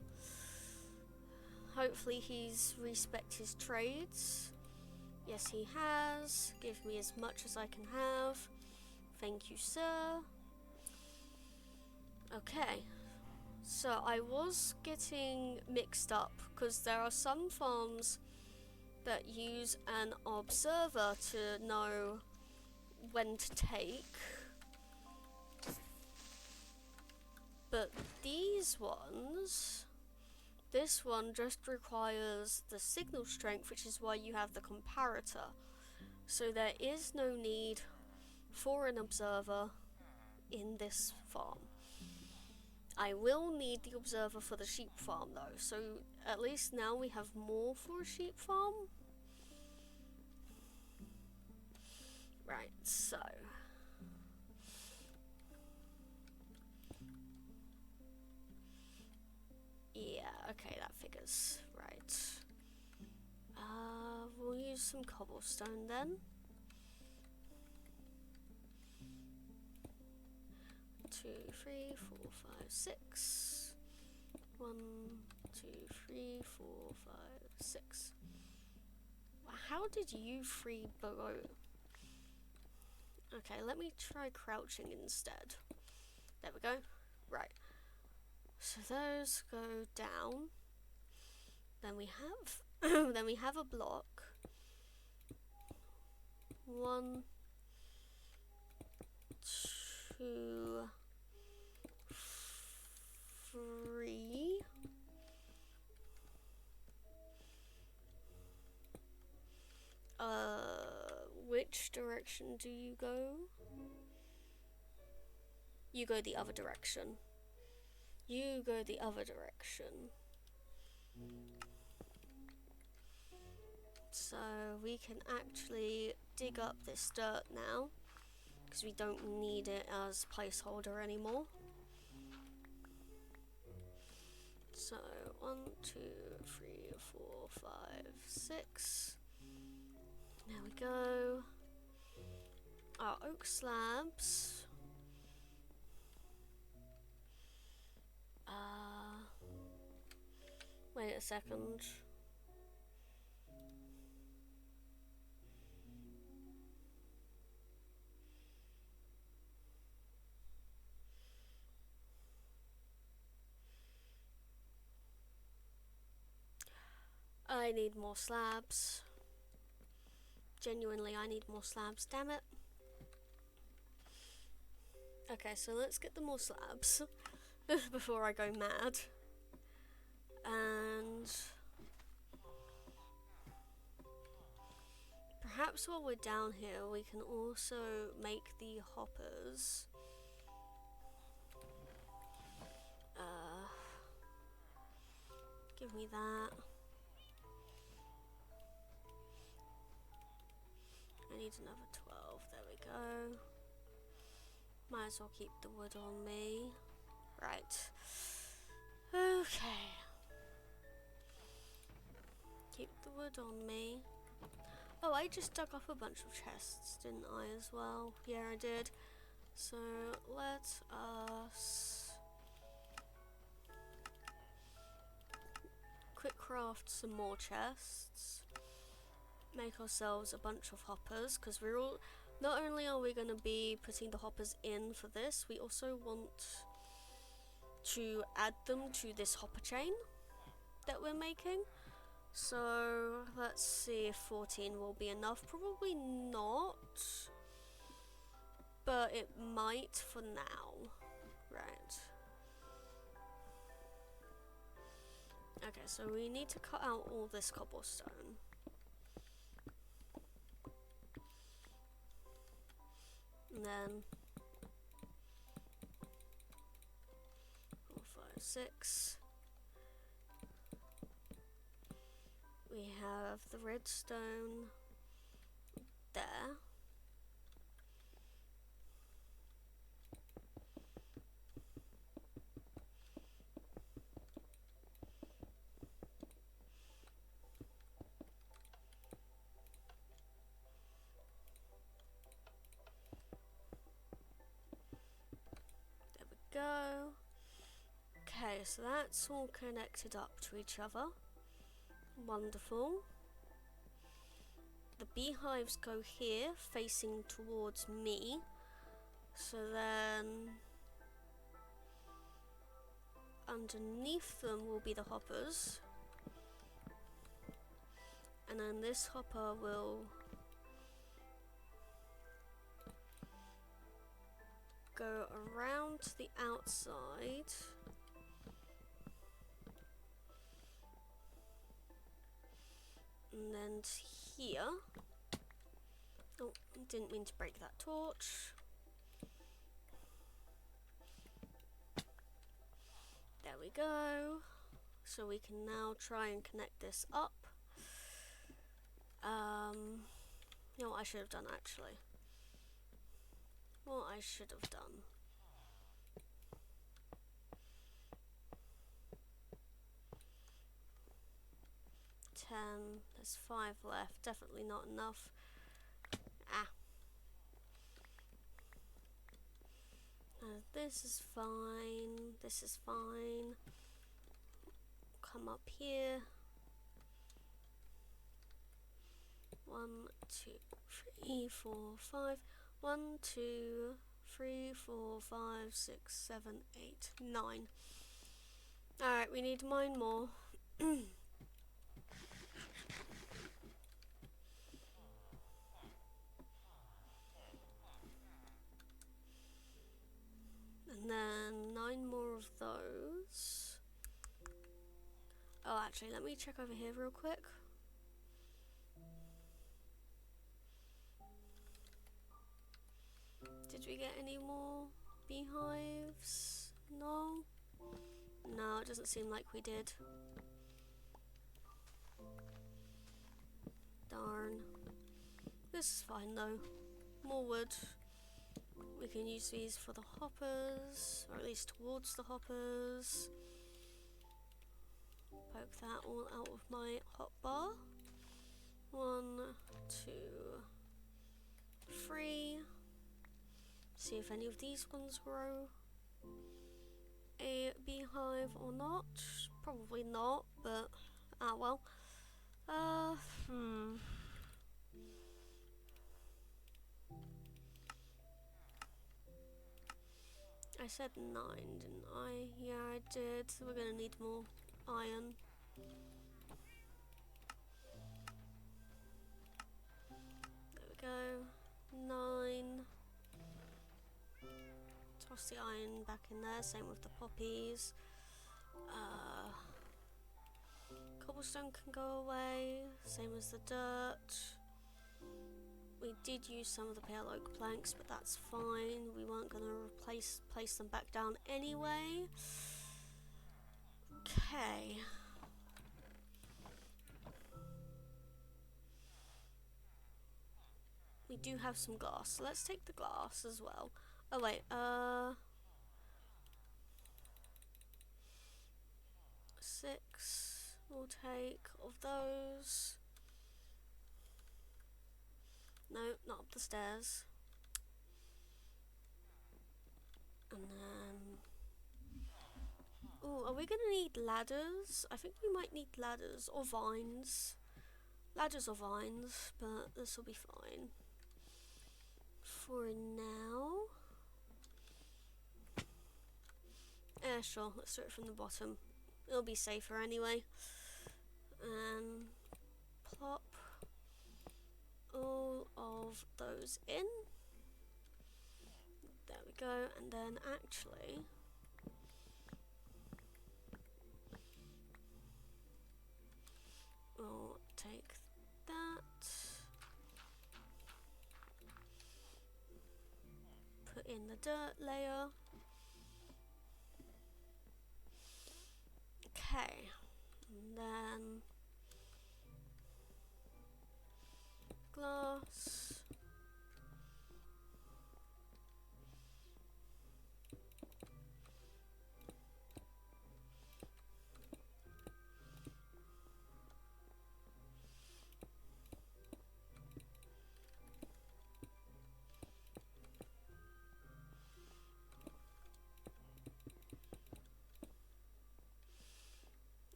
S1: Hopefully he's respect his trades. Yes, he has. Give me as much as I can have. Thank you, sir. Okay. So I was getting mixed up because there are some farms that use an observer to know when to take. But these ones, this one just requires the signal strength, which is why you have the comparator. So there is no need for an observer in this farm. I will need the observer for the sheep farm though, so at least now we have more for a sheep farm. Right, so... yeah, okay, that figures. Right. We'll use some cobblestone then. 2, 3, 4, 5, 6. 1, 2, 3, 4, 5, 6. how did you three below? Okay, let me try crouching instead. There we go. Right. So those go down. Then we have then we have a block. 1, 2, 3. Which direction do you go? You go the other direction. You go the other direction. So we can actually dig up this dirt now, because we don't need it as placeholder anymore. So 1, 2, 3, 4, 5, 6. There we go. Our oak slabs. Wait a second. I need more slabs. Genuinely, I need more slabs, damn it. Okay, so let's get the more slabs before I go mad. And perhaps while we're down here, we can also make the hoppers. Give me that. I need another 12. There we go. Might as well keep the wood on me. Right. Okay. Keep the wood on me. Oh, I just dug up a bunch of chests, didn't I, as well? Yeah, I did. So, let us quick craft some more chests. Make ourselves a bunch of hoppers, because we're all... Not only are we going to be putting the hoppers in for this, we also want to add them to this hopper chain that we're making. So let's see if 14 will be enough. Probably not, but it might for now. Right. Okay, so we need to cut out all this cobblestone. And then 4, 5, 6. We have the redstone there. There we go. Okay, so that's all connected up to each other. Wonderful. The beehives go here, facing towards me. So then underneath them will be the hoppers. And then this hopper will go around to the outside. And then to here. Oh, didn't mean to break that torch. There we go. So we can now try and connect this up. You know what I should have done actually? What I should have done. There's 5 left. Definitely not enough. This is fine. This is fine. Come up here. 1, 2, 3, 4, 5. 1, 2, 3, 4, 5, 6, 7, 8, 9. Alright, we need to mine more. And then 9 more of those. Oh, actually, let me check over here real quick. Did we get any more beehives? No? No, it doesn't seem like we did. Darn. This is fine though. More wood. We can use these for the hoppers, or at least towards the hoppers. Poke that all out of my hotbar. 1, 2, 3. See if any of these ones grow a beehive or not. Probably not, but ah well. I said 9, didn't I? Yeah, I did. We're gonna need more iron. There we go. 9. Toss the iron back in there. Same with the poppies. Cobblestone can go away. Same as the dirt. We did use some of the pale oak planks, but that's fine. We weren't going to place them back down anyway. Okay. We do have some glass, so let's take the glass as well. Oh wait, 6 we'll take of those. No, not up the stairs. And then... oh, are we gonna need ladders? I think we might need ladders or vines. Ladders or vines, but this will be fine. For now... yeah, sure, let's do it from the bottom. It'll be safer anyway. And plop all of those in. There we go, and then actually we'll take that, put in the dirt layer. Okay, and then glass.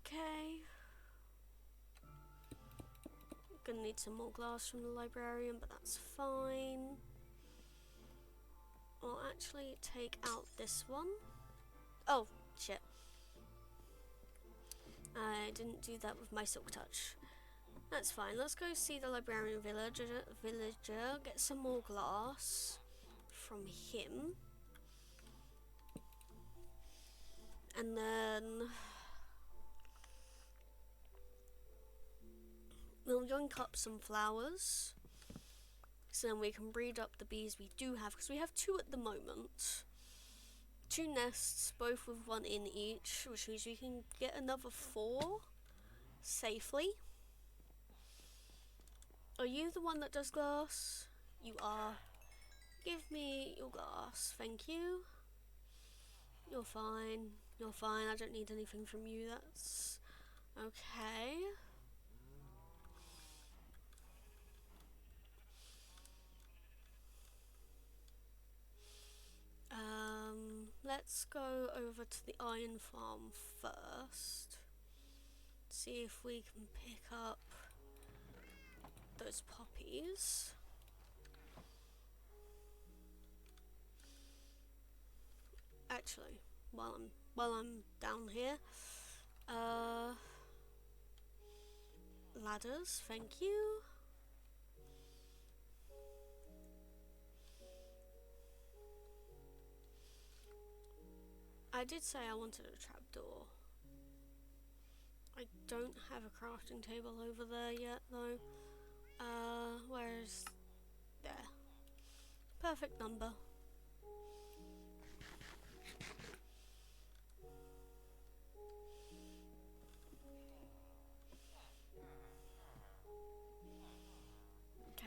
S1: Okay. Gonna need some more glass from the librarian, but that's fine. I'll actually take out this one. Oh, shit. I didn't do that with my silk touch. That's fine. Let's go see the librarian villager, get some more glass from him. And then we'll yoink up some flowers, so then we can breed up the bees we do have, because we have 2 at the moment. 2 nests, both with 1 in each, which means we can get another 4 safely. Are you the one that does glass? You are. Give me your glass, thank you. You're fine. You're fine. I don't need anything from you. That's okay. Let's go over to the iron farm first. See if we can pick up those poppies. Actually, while I'm down here, ladders, thank you. I did say I wanted a trapdoor. I don't have a crafting table over there yet though. Where's there? Perfect number. Okay.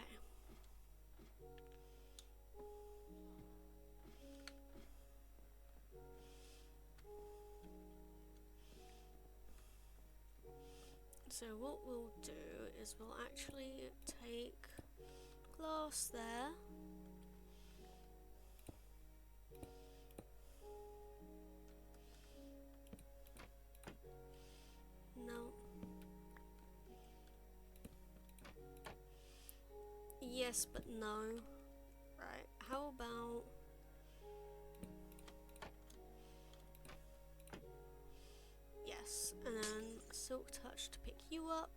S1: So what we'll do is we'll actually take glass there. No. Yes, but no. Right, how about... Yes, and then Silk Touch to pick you up.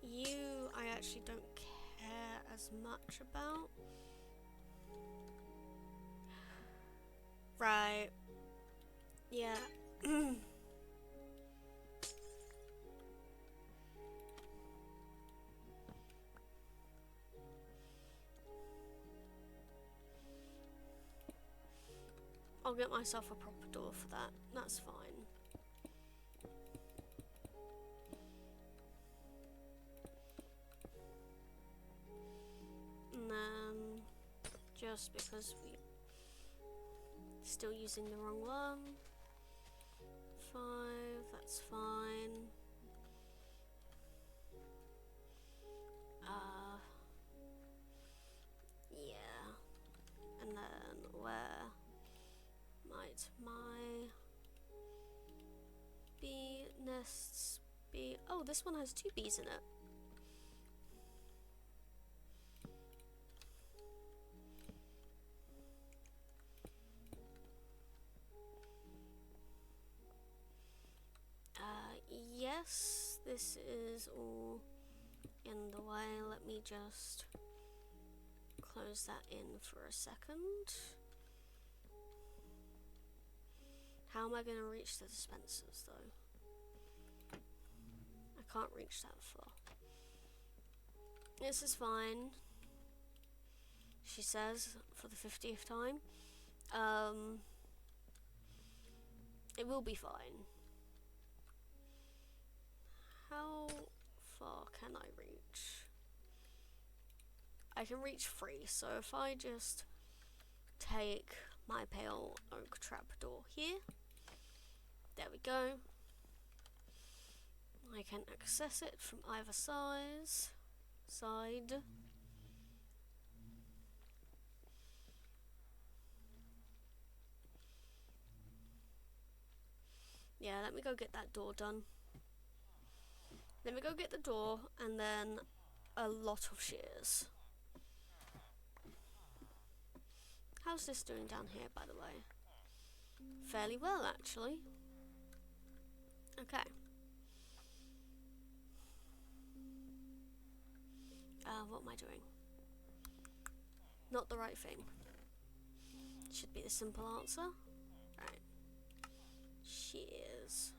S1: You, I actually don't care as much about. Right. Yeah. I'll get myself a proper door for that. That's fine. And then, just because we're still using the wrong one. 5, that's fine. Yeah. And then where might my bee nests be? Oh, this one has 2 bees in it. Yes, this is all in the way. Let me just close that in for a second. How am I going to reach the dispensers though? I can't reach that far. This is fine, she says for the 50th time. It will be fine. How far can I reach? I can reach 3, so if I just take my pale oak trapdoor here, there we go. I can access it from either side. Yeah, let me go get that door done. Let me go get the door and then a lot of shears. How's this doing down here, by the way? Fairly well, actually. Okay. What am I doing? Not the right thing. Should be the simple answer. Right. Shears.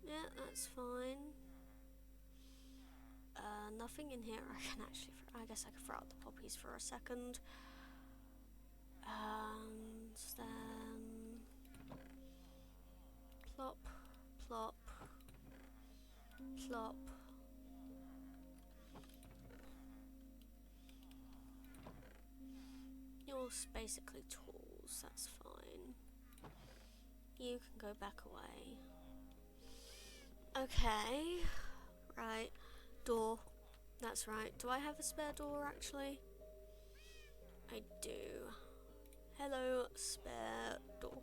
S1: Yeah, that's fine. Nothing in here. I guess I can throw out the poppies for a second. And then plop, plop, plop. You're basically tools, that's fine. You can go back away. Okay, right, door, that's right. Do I have a spare door actually? I do. Hello, spare door.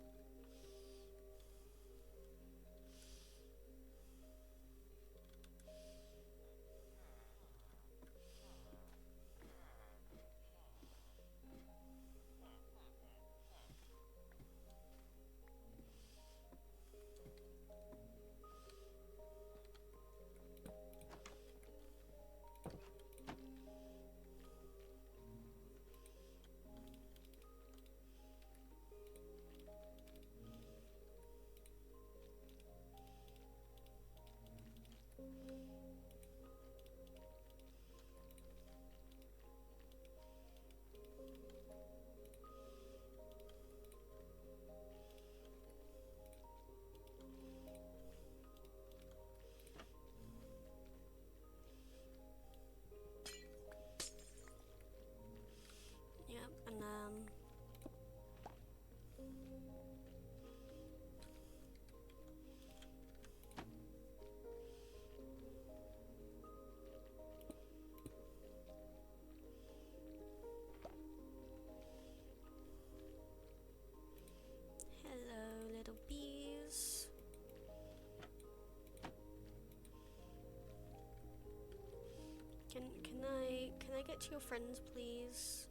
S1: get to your friends, please?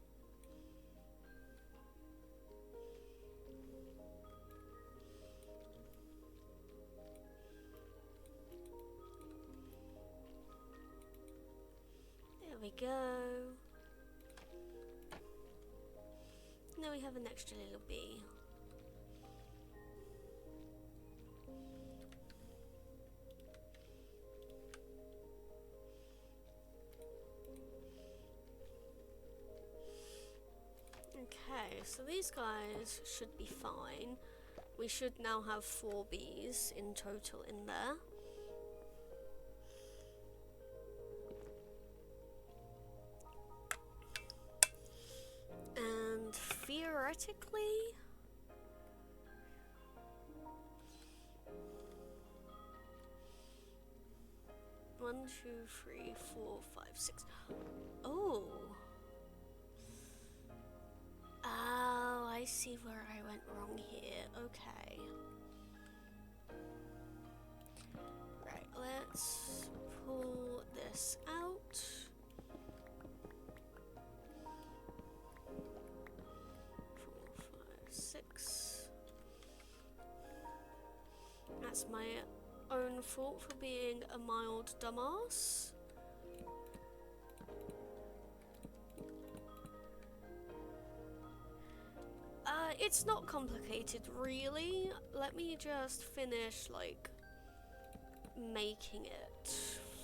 S1: There we go. Now we have an extra little bee. Okay, so these guys should be fine. We should now have 4 bees in total in there. And theoretically, one, 2, 3, 4, 5, 6. Oh. Oh, I see where I went wrong here. Okay. Right, let's pull this out. 4, 5, 6. That's my own fault for being a mild dumbass. It's not complicated, really. Let me just finish, like, making it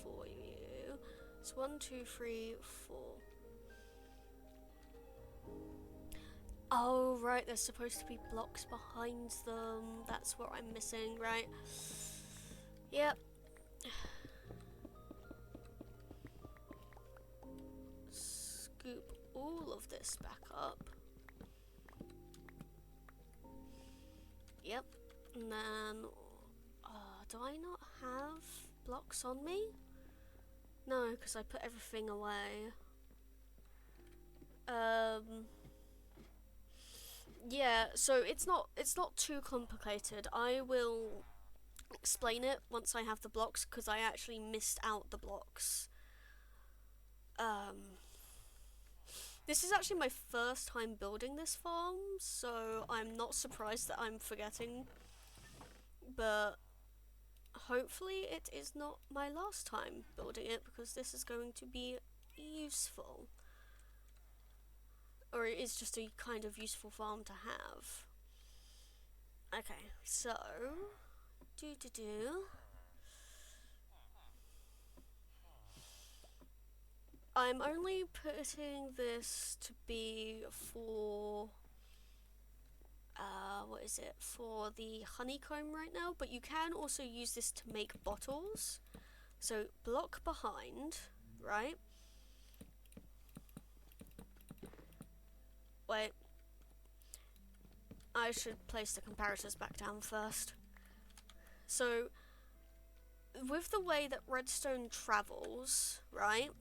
S1: for you. It's 1, 2, 3, 4. Oh, right, there's supposed to be blocks behind them. That's what I'm missing, right? Yep. Scoop all of this back up. Yep, and then, do I not have blocks on me? No, because I put everything away. Yeah, so it's not too complicated. I will explain it once I have the blocks, because I actually missed out the blocks. This is actually my first time building this farm, so I'm not surprised that I'm forgetting, but hopefully it is not my last time building it, because this is going to be useful. Or it is just a kind of useful farm to have. Okay, so, I'm only putting this to be for, what is it, for the honeycomb right now, but you can also use this to make bottles. So block behind, right? Wait, I should place the comparators back down first. So, with the way that redstone travels, right?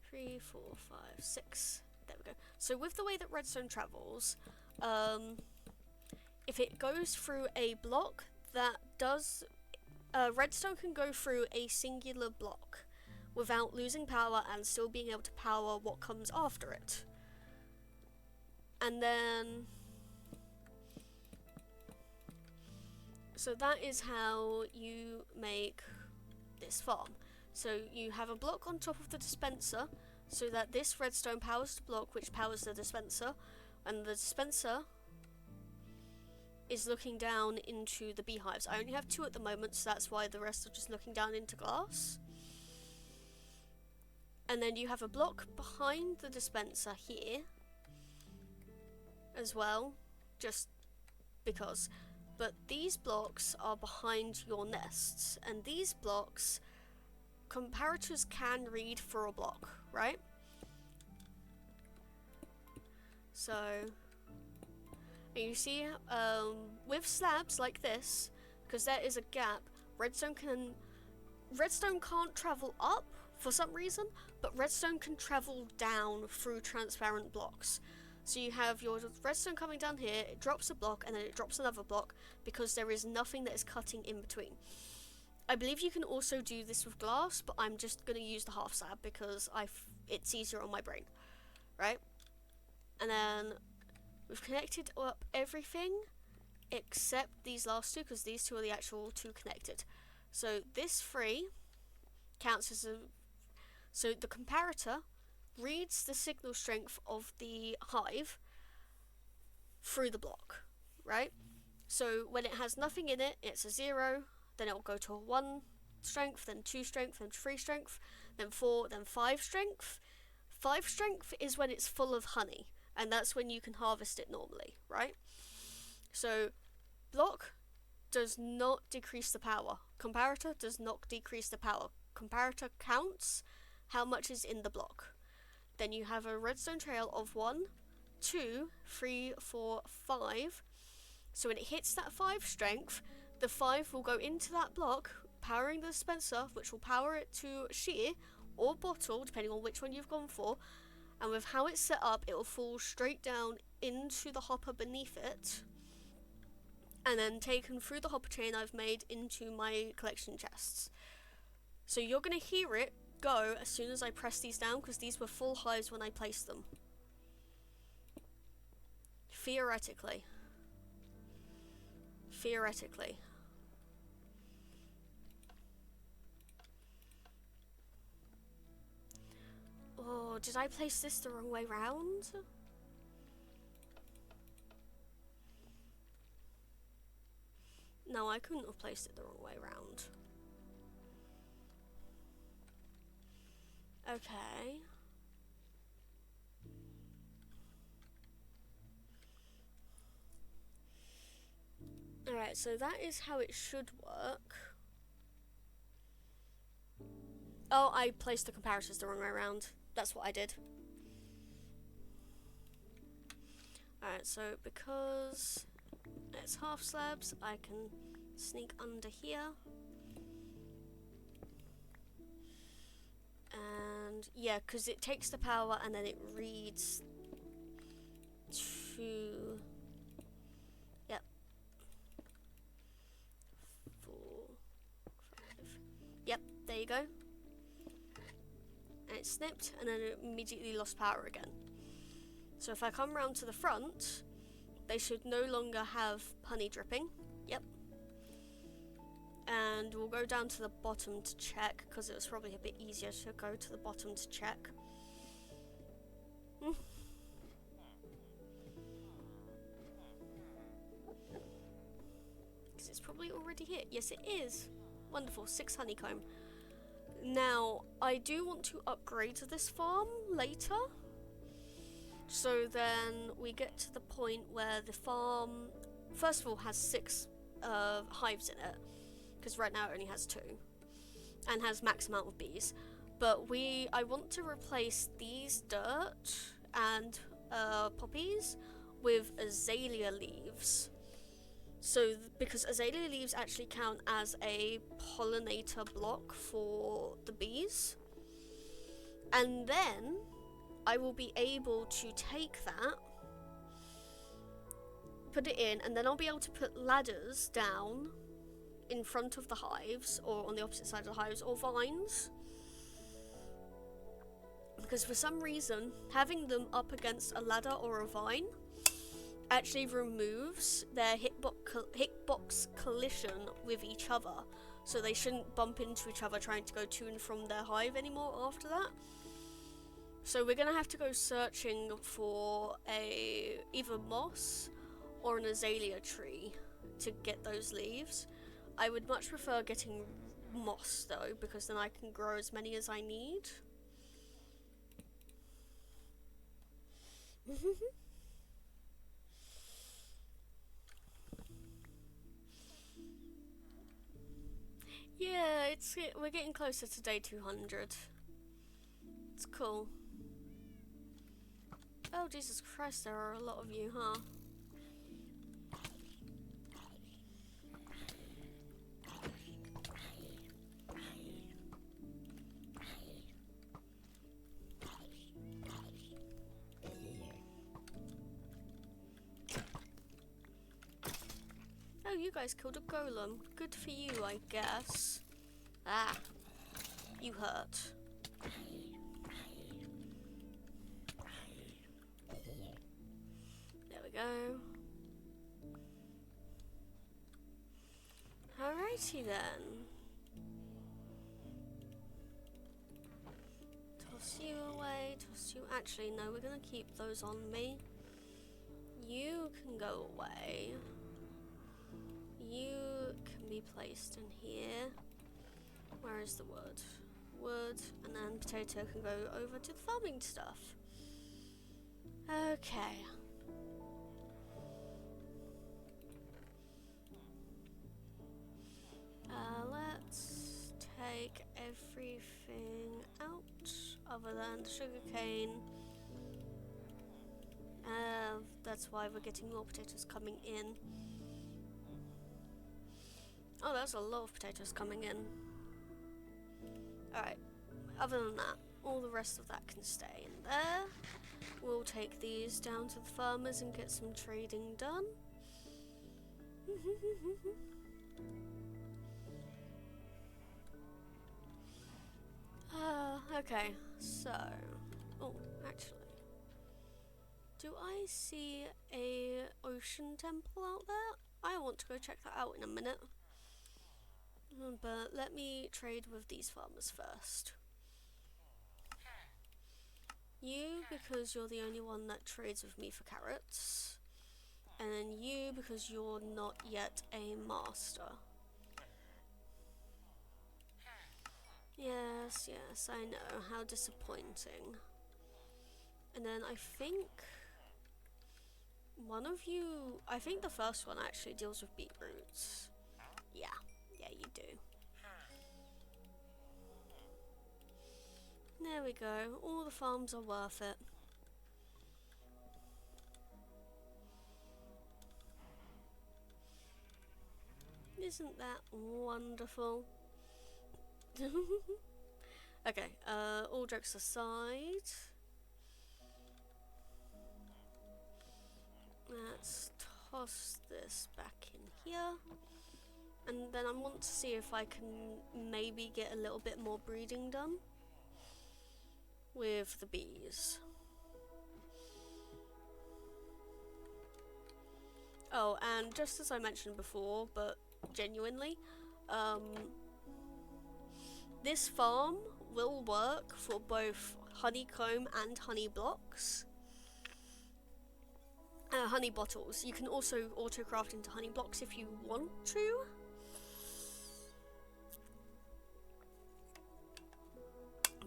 S1: Three, 4, 5, 6. There we go. So with the way that redstone travels, if it goes through a block that does, redstone can go through a singular block without losing power and still being able to power what comes after it. And then, so that is how you make this farm. So you have a block on top of the dispenser, so that this redstone powers the block, which powers the dispenser, and the dispenser is looking down into the beehives. I only have 2 at the moment, so that's why the rest are just looking down into glass. And then you have a block behind the dispenser here as well, just because. But these blocks are behind your nests, and these blocks, comparators can read for a block, right? So, and you see, with slabs like this, because there is a gap, redstone can't travel up for some reason, but redstone can travel down through transparent blocks. So you have your redstone coming down here, it drops a block, and then it drops another block, because there is nothing that is cutting in between. I believe you can also do this with glass, but I'm just going to use the half slab because it's easier on my brain, right? And then we've connected up everything except these last two, because these two are the actual two connected. So this 3 counts as a... So the comparator reads the signal strength of the hive through the block, right? So when it has nothing in it, it's a 0, then it will go to a 1 strength, then 2 strength, then 3 strength, then 4, then 5 strength. 5 strength is when it's full of honey, and that's when you can harvest it normally, right? So block does not decrease the power. Comparator does not decrease the power. Comparator counts how much is in the block. Then you have a redstone trail of 1, 2, 3, 4, 5. So when it hits that 5 strength, the 5 will go into that block, powering the dispenser, which will power it to shear or bottle, depending on which one you've gone for. And with how it's set up, it will fall straight down into the hopper beneath it, and then taken through the hopper chain I've made into my collection chests. So you're going to hear it go as soon as I press these down, because these were full hives when I placed them. Theoretically. Oh, did I place this the wrong way round? No, I couldn't have placed it the wrong way round. Okay. Alright, so that is how it should work. Oh, I placed the comparators the wrong way around. That's what I did. Alright, so because it's half slabs, I can sneak under here. And yeah, because it takes the power and then it reads to... Yep. 4, 5. Yep, there you go. And it snipped, and then it immediately lost power again. So if I come round to the front, they should no longer have honey dripping. Yep. And we'll go down to the bottom to check, because it was probably a bit easier to go to the bottom to check. Because it's probably already hit. Yes, it is. Wonderful, 6 honeycomb. Now, I do want to upgrade this farm later. So then we get to the point where the farm, first of all, has 6 hives in it. Because right now it only has 2. And has max amount of bees. But I want to replace these dirt and poppies with azalea leaves. So, because azalea leaves actually count as a pollinator block for the bees. And then I will be able to take that, put it in, and then I'll be able to put ladders down in front of the hives, or on the opposite side of the hives, or vines. Because for some reason, having them up against a ladder or a vine actually removes their hitbox collision with each other, so they shouldn't bump into each other trying to go to and from their hive anymore after that. So we're gonna have to go searching for either moss or an azalea tree to get those leaves. I would much prefer getting moss though, because then I can grow as many as I need. Yeah, we're getting closer to day 200. It's cool. Oh, Jesus Christ, there are a lot of you, huh? Oh, you guys killed a golem. Good for you, I guess. Ah, you hurt. There we go. Alrighty then. Toss you away, toss you. Actually, no, we're gonna keep those on me. You can go away. You can be placed in here. Where is the wood? Wood, and then potato can go over to the farming stuff. Okay. Let's take everything out other than the sugarcane. That's why we're getting more potatoes coming in. Oh, there's a lot of potatoes coming in. Alright, other than that, all the rest of that can stay in there. We'll take these down to the farmers and get some trading done. Okay, so... Oh, actually... Do I see a ocean temple out there? I want to go check that out in a minute. But let me trade with these farmers first. You, because you're the only one that trades with me for carrots. And then you, because you're not yet a master. Yes, yes, I know. How disappointing. And then I think one of you... I think the first one actually deals with beetroots. Yeah, you do. There we go. All the farms are worth it. Isn't that wonderful? Okay, all jokes aside, let's toss this back in here. And then I want to see if I can maybe get a little bit more breeding done with the bees. Oh, and just as I mentioned before, but genuinely, this farm will work for both honeycomb and honey blocks. Honey bottles. You can also auto-craft into honey blocks if you want to.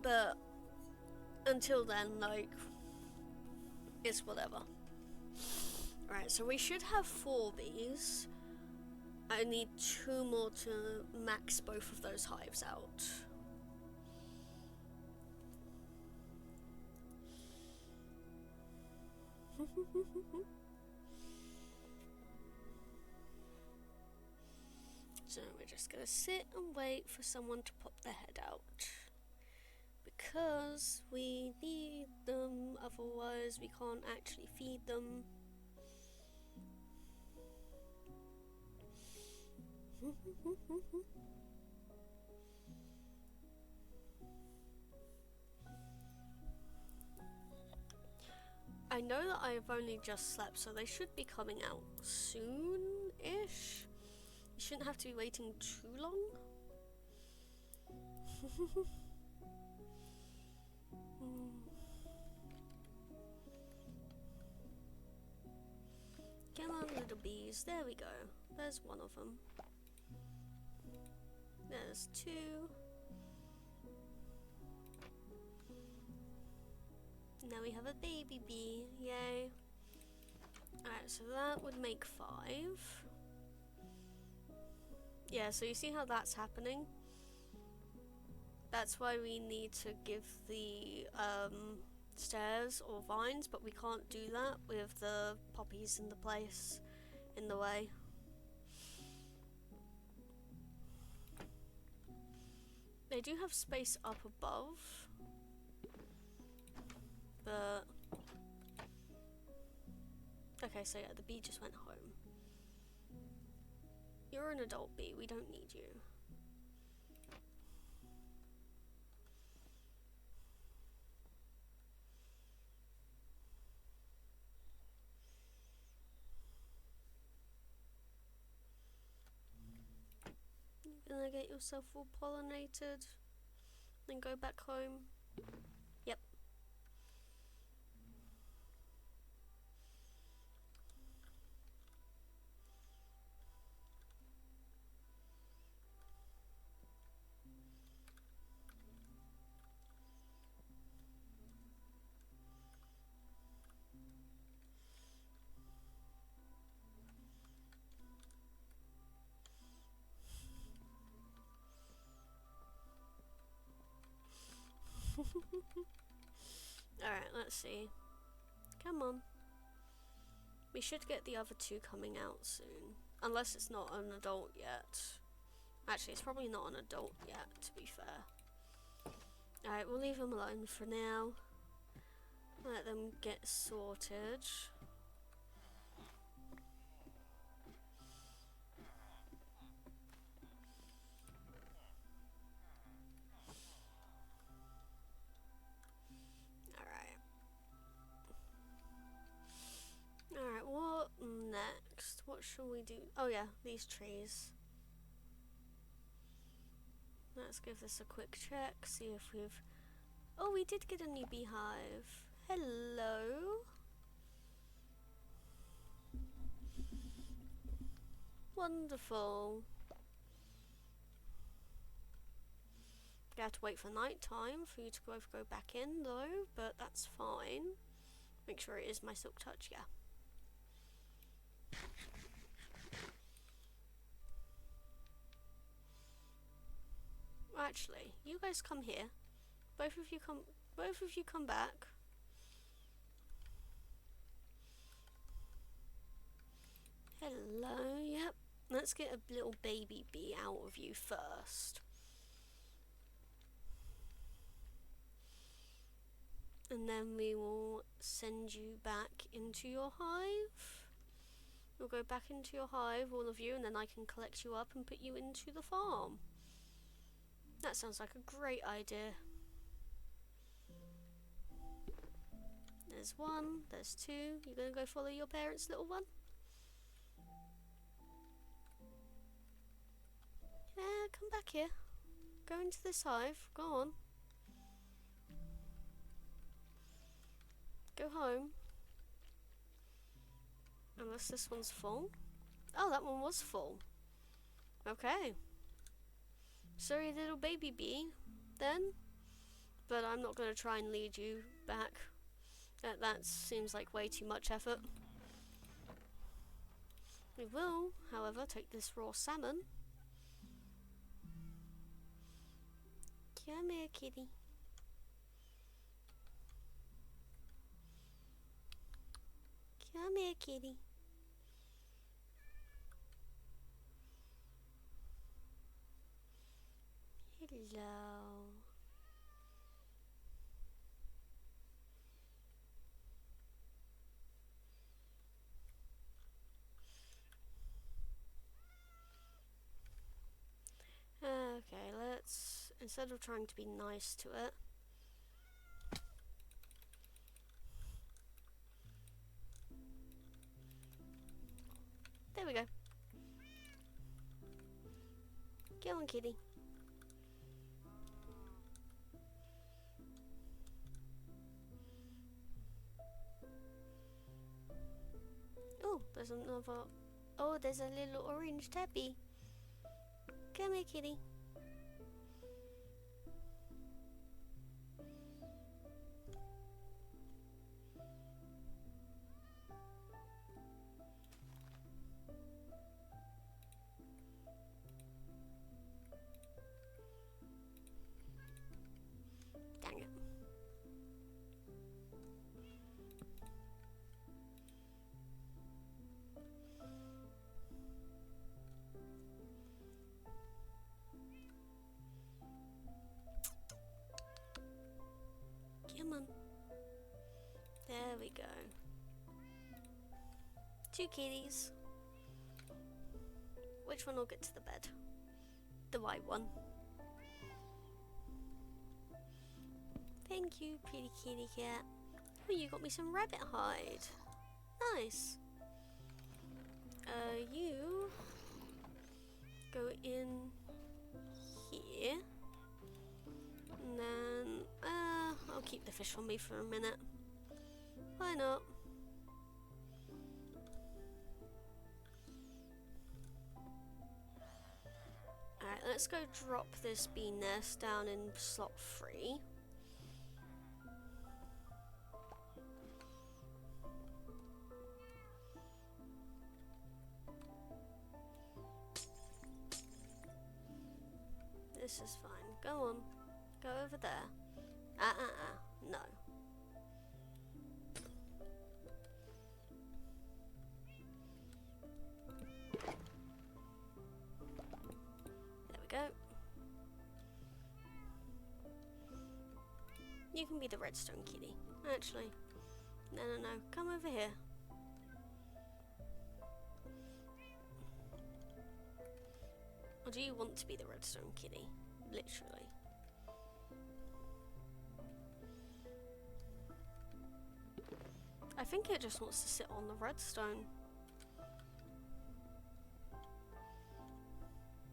S1: But until then, like, it's whatever. Right, so we should have 4 bees. I need 2 more to max both of those hives out. So we're just gonna sit and wait for someone to pop their head out. Because we need them, otherwise we can't actually feed them. I know that I've only just slept, so they should be coming out soon-ish. You shouldn't have to be waiting too long. Come on, little bees. There we go. There's one of them. There's 2. Now we have a baby bee. Yay. Alright, so that would make 5. Yeah, so you see how that's happening? That's why we need to give the stairs or vines, but we can't do that with the poppies in the place, in the way. They do have space up above, but... Okay, so yeah, the bee just went home. You're an adult bee, we don't need you. yourself all pollinated, then go back home. Yep. Alright, let's see. Come on. We should get the other two coming out soon. Unless it's not an adult yet. Actually, it's probably not an adult yet, to be fair. Alright, we'll leave them alone for now. Let them get sorted. Alright, what next? What should we do? Oh yeah, these trees. Let's give this a quick check, see if we've... Oh, we did get a new beehive. Hello. Wonderful. You have to wait for night time for you to both go back in though, but that's fine. Make sure it is my silk touch, yeah. Actually, you guys come here. Both of you come back. Hello, yep. Let's get a little baby bee out of you first. And then we will send you back into your hive. You'll go back into your hive, all of you, and then I can collect you up and put you into the farm. That sounds like a great idea. There's one, there's two. You gonna go follow your parents, little one? Yeah, come back here. Go into this hive. Go on. Go home. Unless this one's full. Oh, that one was full. Okay. Sorry, little baby bee, then. But I'm not going to try and lead you back. That seems like way too much effort. We will, however, take this raw salmon. Come here, kitty. Come here, kitty. Hello. Okay, let's, instead of trying to be nice to it, there we go. Go on, kitty. Oh, there's another. Oh, there's a little orange tabby. Come here, kitty. Dang it. Come on. There we go. 2 kitties. Which one will get to the bed? The white one. Thank you, pretty kitty cat. Oh, you got me some rabbit hide. Nice. You go in here. And then, I'll keep the fish on me for a minute. Why not? Alright, let's go drop this bee nest down in slot 3. This is fine. Go on. Go over there. No. There we go. You can be the redstone kitty. Actually. No. Come over here. Or do you want to be the redstone kitty? Literally. I think it just wants to sit on the redstone.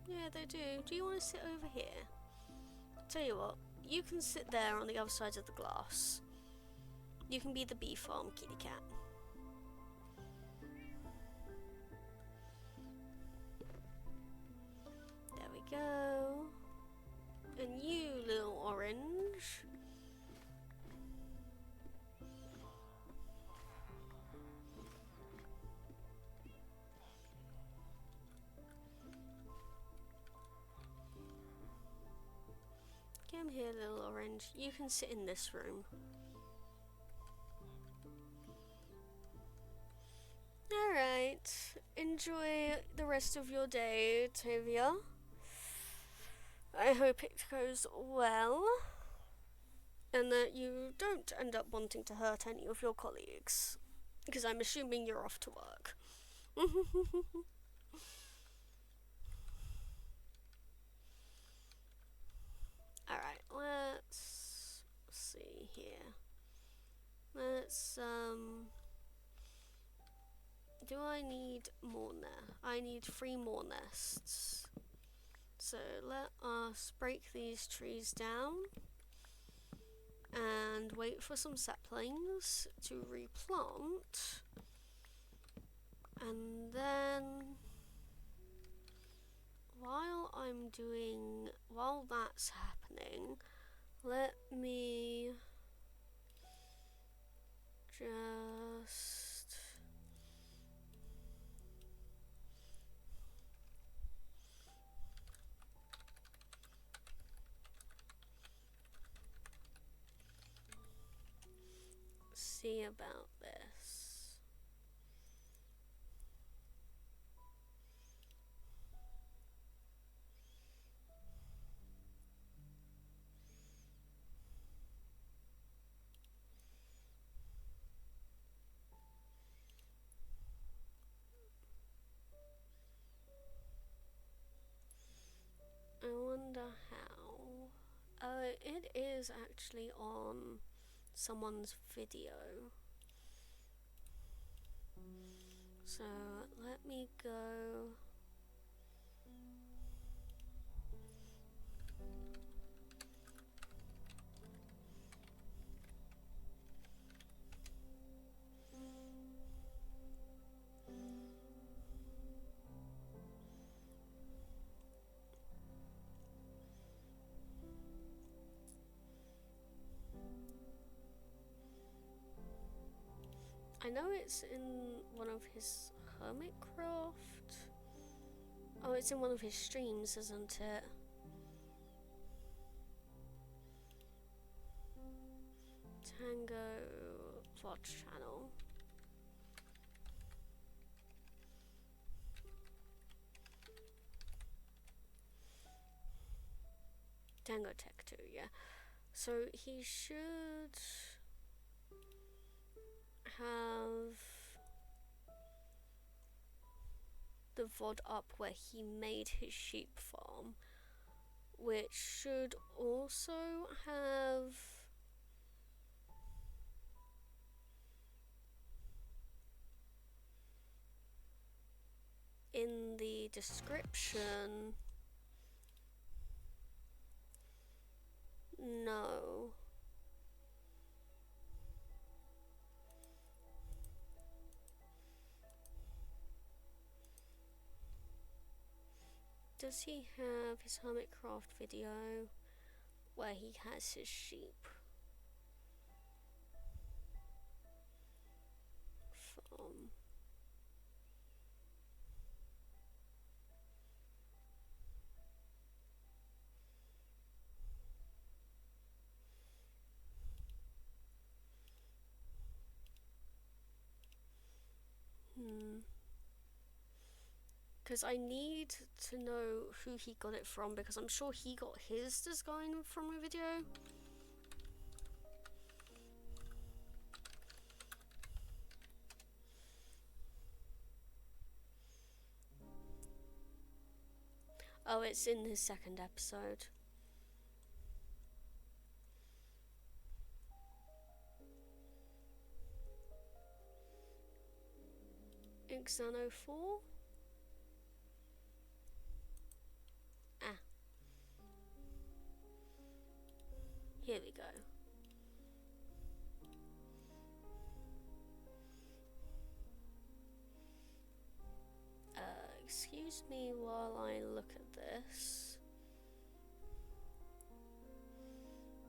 S1: Yeah, they do. Do you want to sit over here? Tell you what, you can sit there on the other side of the glass. You can be the bee farm kitty cat. There we go. And you, little orange. Come here, little orange. You can sit in this room. Alright. Enjoy the rest of your day, Tavia. I hope it goes well. And that you don't end up wanting to hurt any of your colleagues. Because I'm assuming you're off to work. Alright, let's see here. Let's, do I need more nests? I need 3 more nests. So let us break these trees down and wait for some saplings to replant. And then while that's happening, let me just see about this. I wonder how. It is actually on someone's video. So let me go. I know it's in one of his Hermitcraft. Oh, it's in one of his streams, isn't it? Tango VOD channel. Tango Tech 2, yeah. So he should have the VOD up where he made his sheep farm, which should also have in the description know. Does he have his Hermitcraft video where he has his sheep? Farm. Because I need to know who he got it from, because I'm sure he got his design from a video. Oh, it's in his second episode. Xano 4? Here we go. Excuse me while I look at this.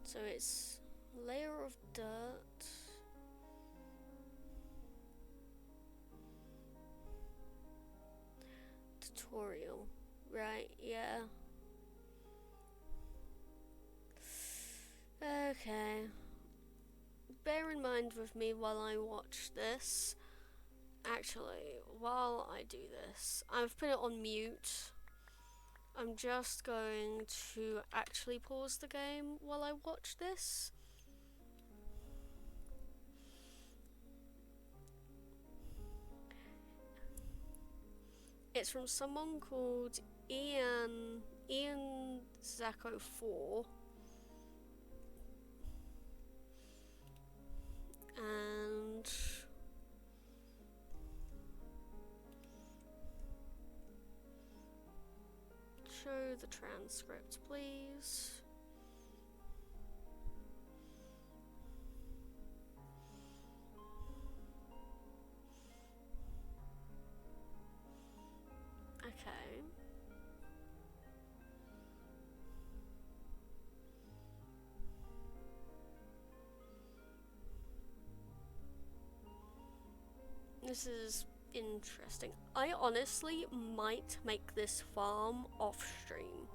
S1: So it's layer of dirt. Tutorial. Right, yeah. Okay. Bear in mind with me while I watch this. Actually, while I do this, I've put it on mute. I'm just going to actually pause the game while I watch this. It's from someone called Ian Zacko 4. And show the transcript, please. Okay. This is interesting. I honestly might make this farm off stream.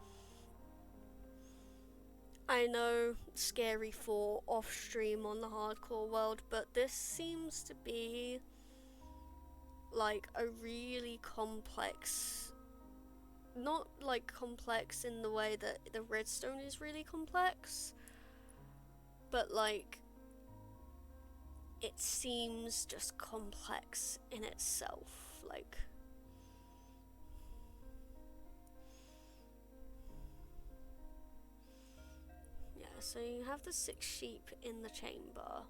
S1: I know, scary for off stream on the hardcore world, but this seems to be like a really complex, not like complex in the way that the redstone is really complex, but like it seems just complex in itself. Like, yeah, so you have the 6 sheep in the chamber,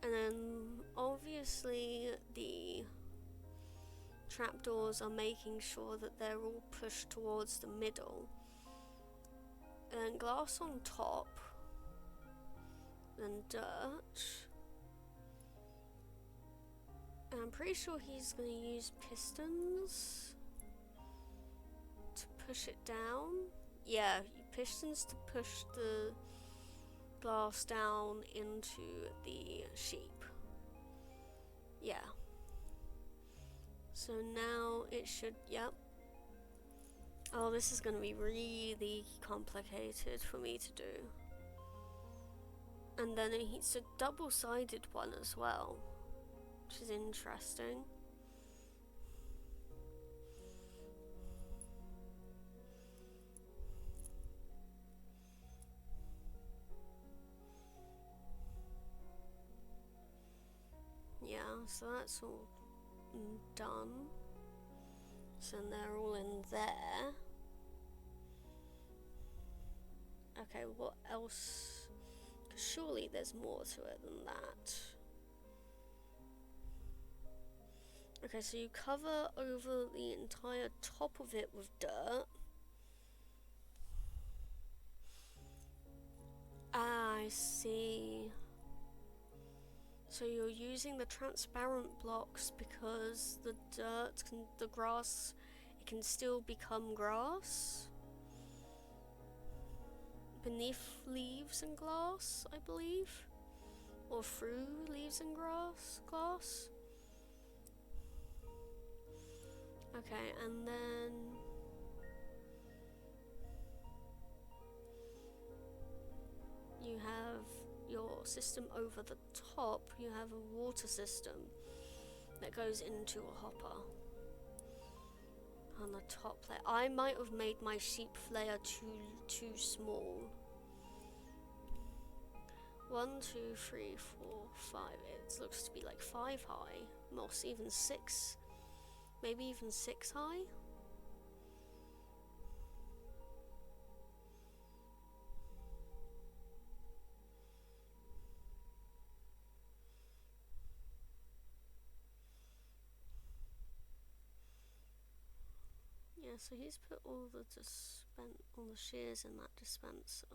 S1: and then obviously the trapdoors are making sure that they're all pushed towards the middle, and glass on top, then dirt. And I'm pretty sure he's going to use pistons to push it down. Yeah, pistons to push the glass down into the sheep. Yeah. So now it should, yep. Oh, this is going to be really complicated for me to do. And then it's a double-sided one as well, which is interesting. Yeah, so that's all done. So they're all in there. Okay, what else? Surely there's more to it than that. Okay, so you cover over the entire top of it with dirt. I see. So you're using the transparent blocks because the the grass, it can still become grass beneath leaves and glass, I believe, or through leaves and glass. Okay, and then you have your system over the top. You have a water system that goes into a hopper on the top layer. I might have made my sheep layer too small. 1, 2, 3, 4, 5. It looks to be like 5 high, most even 6, maybe even 6 high. Yeah, so he's put all the shears in that dispenser.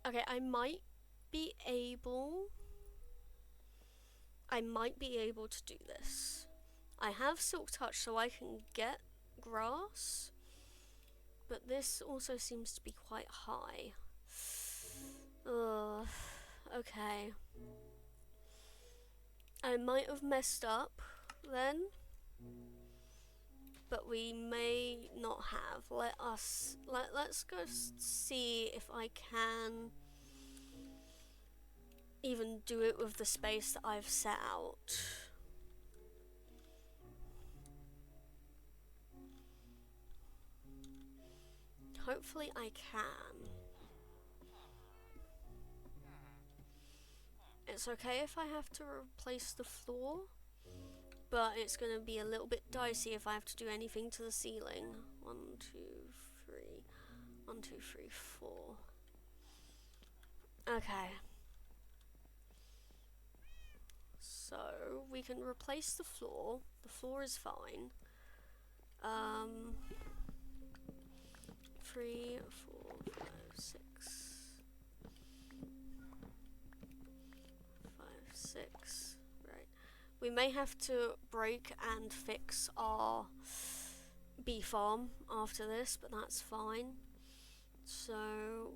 S1: Okay, I might be able to do this. I have Silk Touch, so I can get grass, but this also seems to be quite high. Okay. I might have messed up then, but we may not have. Let's go see if I can even do it with the space that I've set out. Hopefully I can. It's okay if I have to replace the floor, but it's gonna be a little bit dicey if I have to do anything to the ceiling. 1, 2, 3. 1, 2, 3, 4. Okay. So we can replace the floor. The floor is fine. 3, 4, 5, 6. 5, 6. Right. We may have to break and fix our bee farm after this, but that's fine. So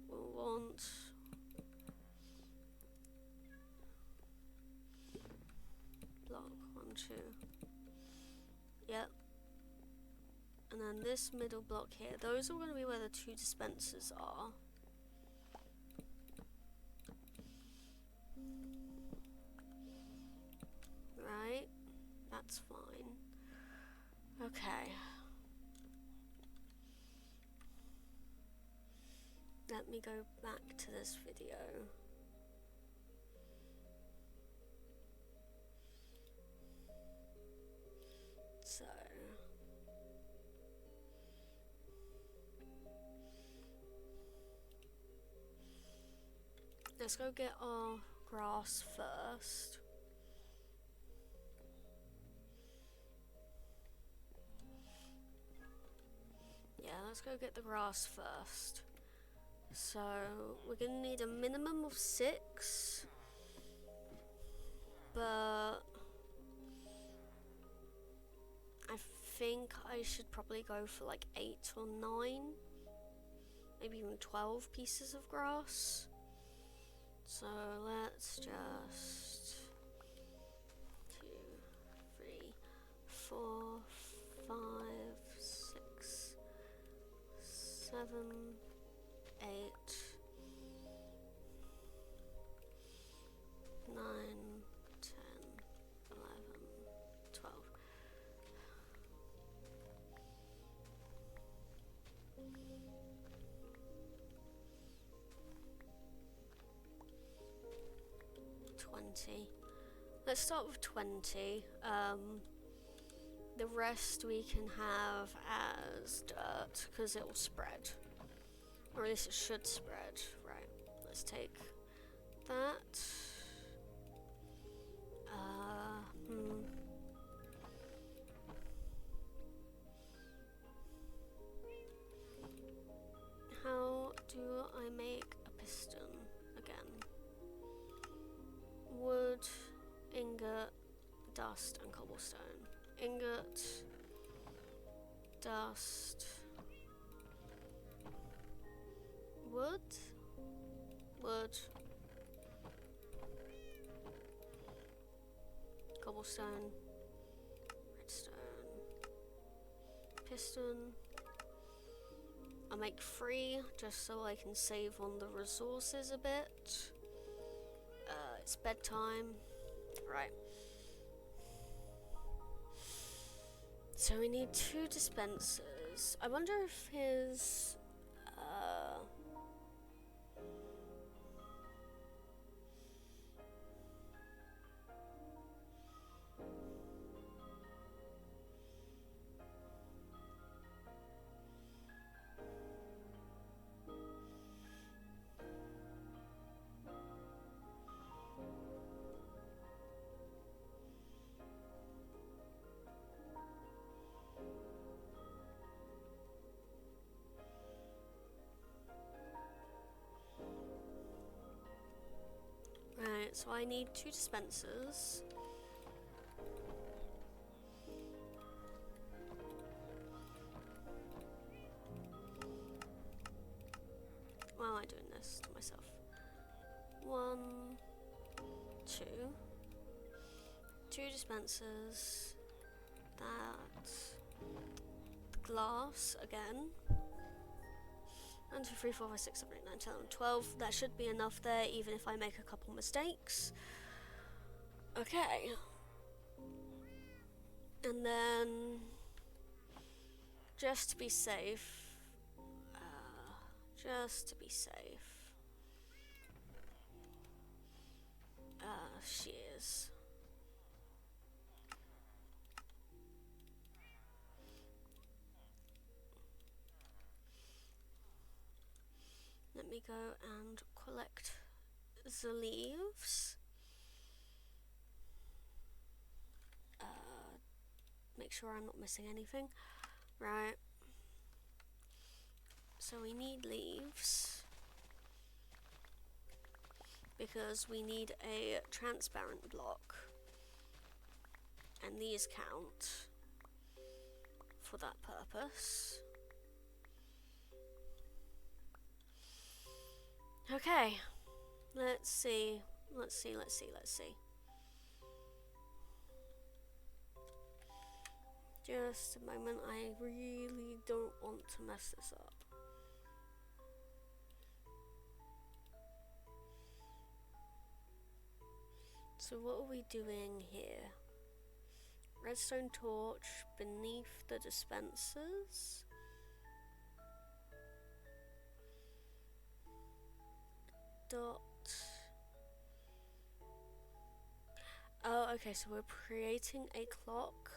S1: we'll want block 1, 2. Yep. And then this middle block here, those are going to be where the 2 dispensers are. Right, that's fine. Okay. Let me go back to this video. So let's go get our grass first. Yeah, let's go get the grass first. So we're gonna need a minimum of 6, but I think I should probably go for like 8 or 9, maybe even 12 pieces of grass. So let's just 2, 3, 4, 5, 6, 7, 8, 9, 10, 11, 12. Let's start with 20. The rest we can have as dirt because it will spread, or at least it should spread. Right, let's take that. dust, and cobblestone. Ingot, dust, wood, wood, cobblestone, redstone, piston. I'll make 3 just so I can save on the resources a bit. It's bedtime. Right. So we need 2 dispensers. I wonder if his... Right, so I need 2 dispensers. Why am I doing this to myself? 1, 2. 2 dispensers. That. Glass again. 1, 2, 3, 4, 5, 6, 7, 8, 9, 10, 12. That should be enough there, even if I make a couple mistakes. Okay. And then, just to be safe, shears. Let me go and collect the leaves. Make sure I'm not missing anything. Right. So we need leaves because we need a transparent block, and these count for that purpose. Okay, let's see. Just a moment, I really don't want to mess this up. So what are we doing here? Redstone torch beneath the dispensers. Dot. Oh, okay, so we're creating a clock.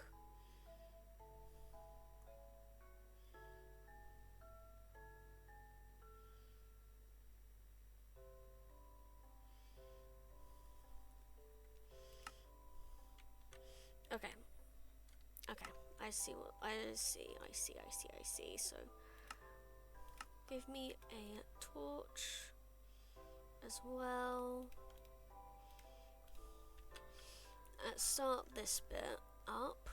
S1: Okay. Okay. I see. So give me a torch as well. Let's start this bit up.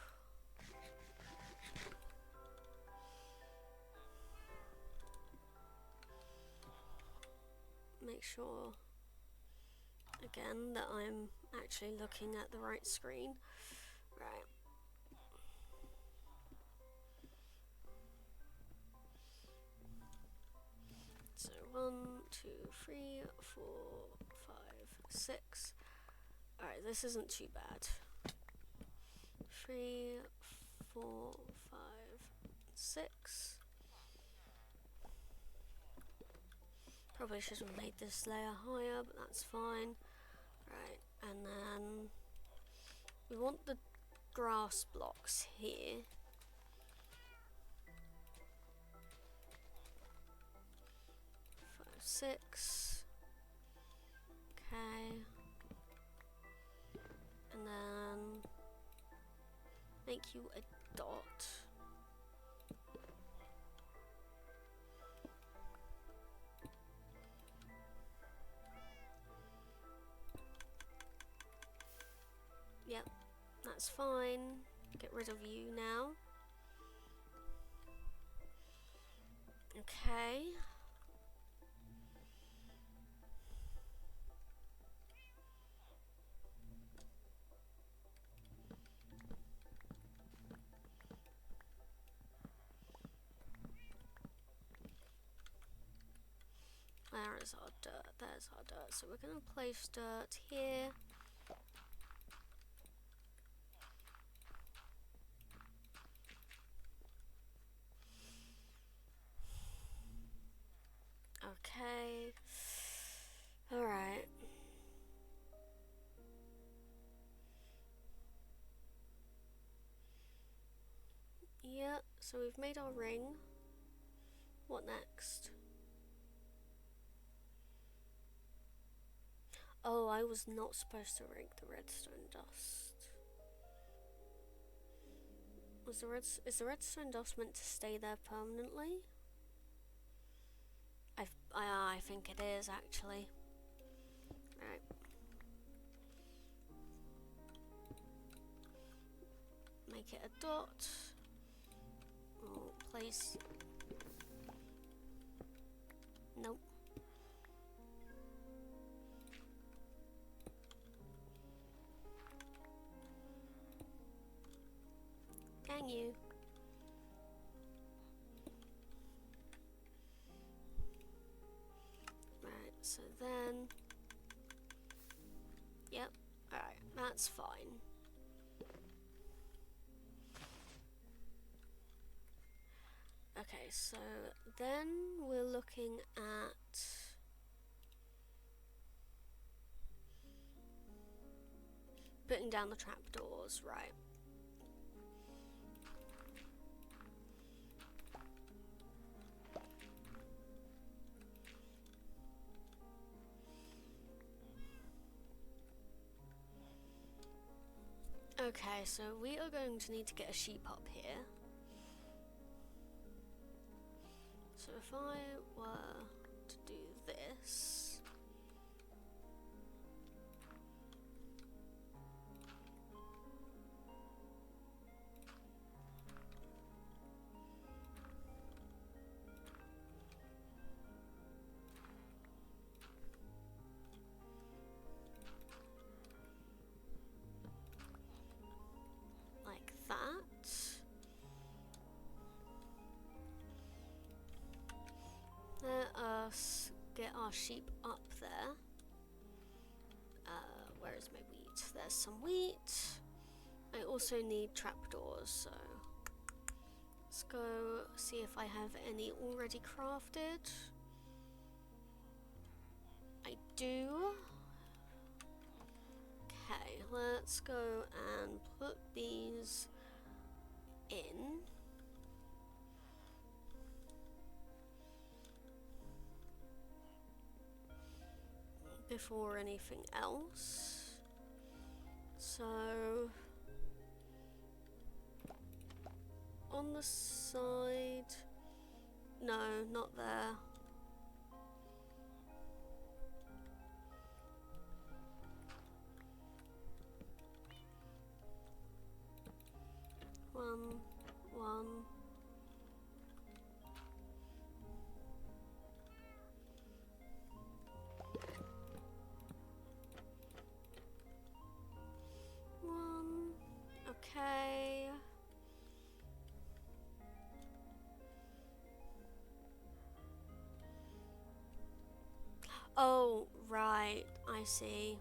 S1: Make sure again that I'm actually looking at the right screen. Right. So 1, 2, 3, 4, 5, 6. Alright, this isn't too bad. 3, 4, 5, 6. Probably should have made this layer higher, but that's fine. Right, and then we want the grass blocks here. Five, 6. Okay. And then make you a dot. Yep, that's fine. Get rid of you now. Okay. Where is our dirt? There's our dirt. So we're going to place dirt here. Okay. Alright. Yeah, so we've made our ring. What next? Oh, I was not supposed to rig the redstone dust. Is the redstone dust meant to stay there permanently? I think it is, actually. Right. Make it a dot. Oh, place. Nope. Dang you. Right, so then... Yep, alright, that's fine. Okay, so then we're looking at... putting down the trapdoors, right. Okay, so we are going to need to get a sheep up here. So if I were to do this... like that. Let us get our sheep up there. Where is my wheat? There's some wheat. I also need trapdoors, so let's go see if I have any already crafted. I do. Okay, let's go and put these in. Before anything else. So on the side, no, not there. One. Okay. Oh, right, I see.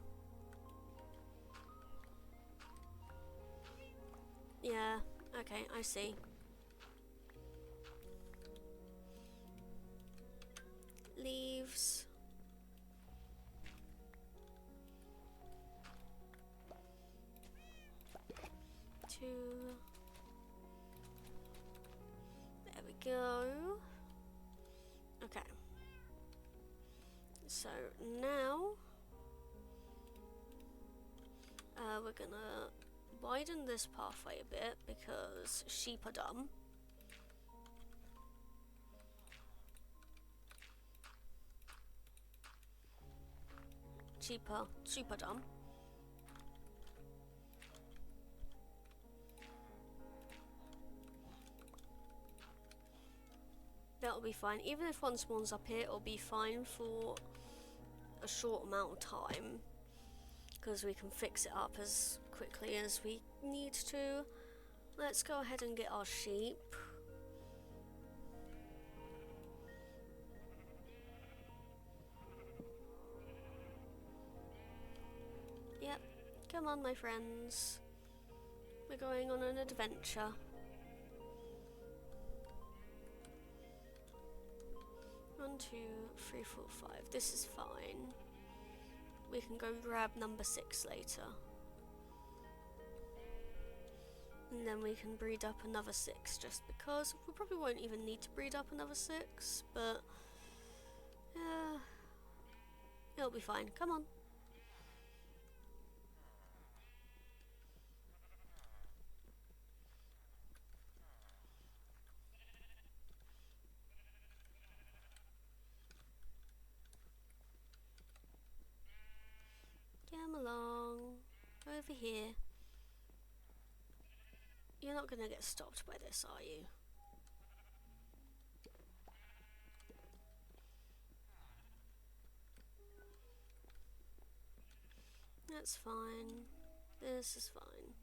S1: Yeah, okay, I see. Leaves. Two. There we go. Okay. So now we're gonna widen this pathway a bit because sheep are dumb. Sheep are super dumb. It'll be fine. Even if one spawns up here, it'll be fine for a short amount of time, because we can fix it up as quickly as we need to. Let's go ahead and get our sheep. Yep, come on my friends. We're going on an adventure. 1, 2, 3, 4, 5. This is fine. We can go grab number 6 later. And then we can breed up another 6 just because. We probably won't even need to breed up another 6, but yeah, it'll be fine. Come on. Come along. Over here. You're not gonna get stopped by this, are you? That's fine. This is fine.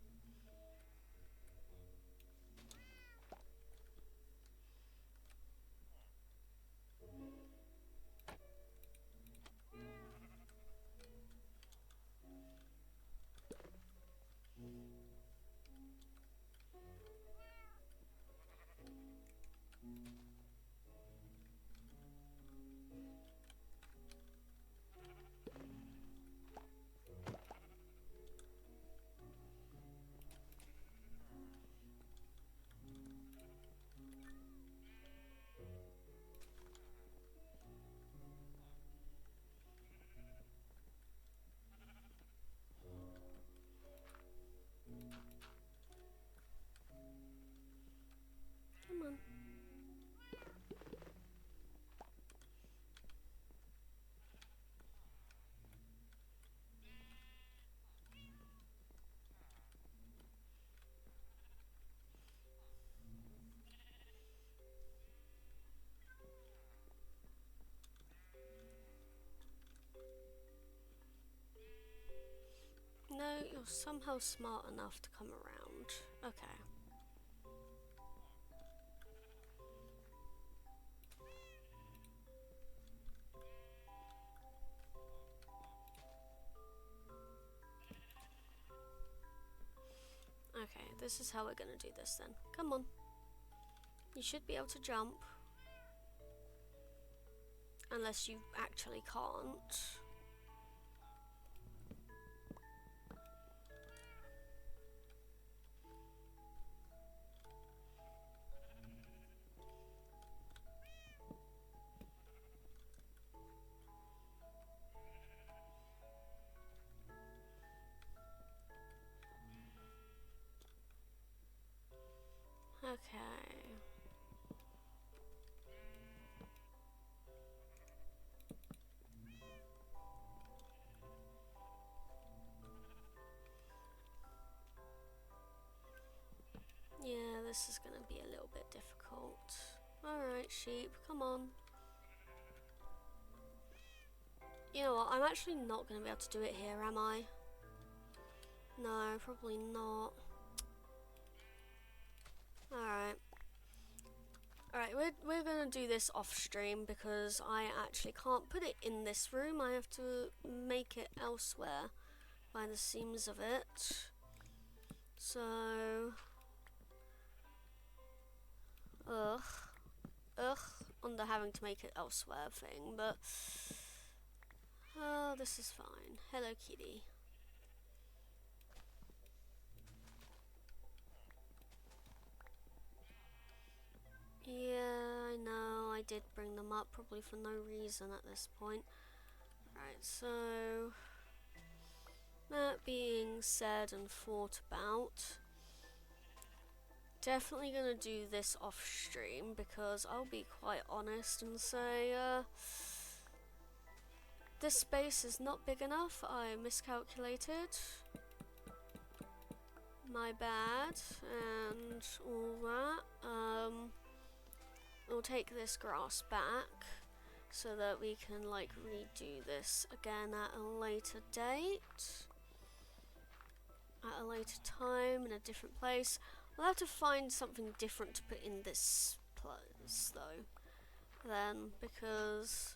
S1: Come on. No, you're somehow smart enough to come around. Okay. Okay, this is how we're gonna do this then. Come on. You should be able to jump. Unless you actually can't. Okay. Yeah, this is gonna be a little bit difficult. Alright, sheep, come on. You know what, I'm actually not gonna be able to do it here, am I? No, probably not. Alright. Alright, we're gonna do this off stream because I actually can't put it in this room. I have to make it elsewhere by the seams of it. So ugh on the having to make it elsewhere thing, but oh, this is fine. Hello, kitty. Yeah, I know, I did bring them up, probably for no reason at this point. Right, so that being said and thought about, definitely gonna do this off stream because I'll be quite honest and say this space is not big enough. I miscalculated. My bad and all that. we'll take this grass back so that we can like redo this again at a later date. At a later time, in a different place. We'll have to find something different to put in this place though. Then, because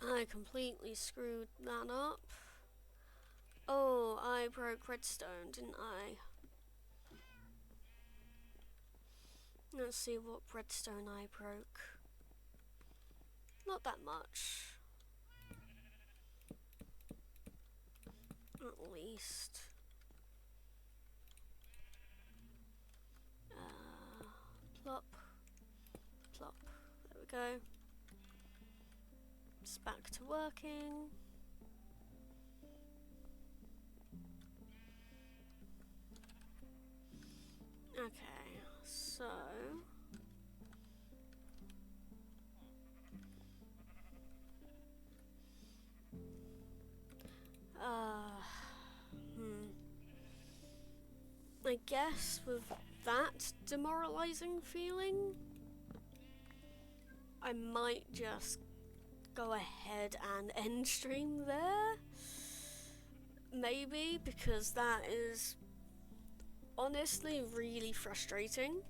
S1: I completely screwed that up. Oh, I broke redstone, didn't I? Let's see what redstone I broke. Not that much. At least. Plop. Plop. There we go. It's back to working. Okay, so I guess with that demoralizing feeling, I might just go ahead and end stream there. Maybe, because that is honestly really frustrating.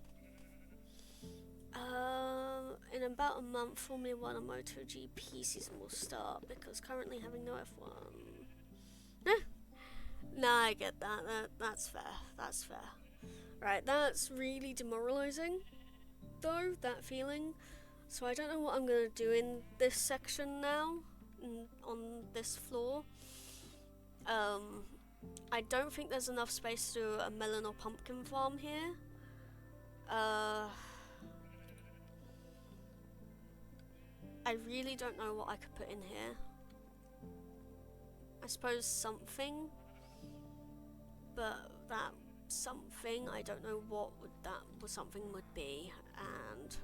S1: In about a month, Formula 1 and MotoGP season will start, because currently having no F1. Nah, I get that. That's fair. That's fair. Right, that's really demoralizing, though, that feeling. So I don't know what I'm going to do in this section now, on this floor. I don't think there's enough space to do a melon or pumpkin farm here. I really don't know what I could put in here. I suppose something, but that something, I don't know what something would be, and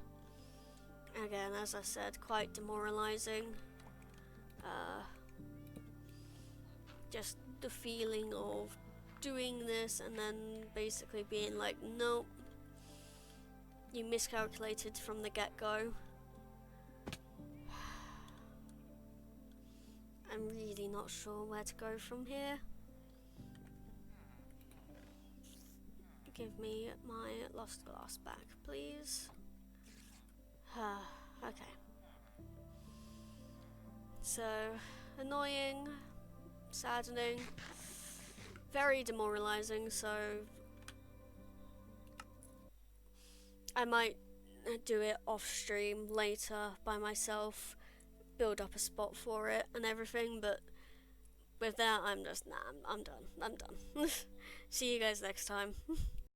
S1: again, as I said, quite demoralizing. Just the feeling of doing this and then basically being like, nope, you miscalculated from the get-go. I'm really not sure where to go from here. Give me my lost glass back, please. Okay. So, annoying, saddening, very demoralizing, so I might do it off stream later by myself, build up a spot for it and everything, but with that I'm just, I'm done. See you guys next time.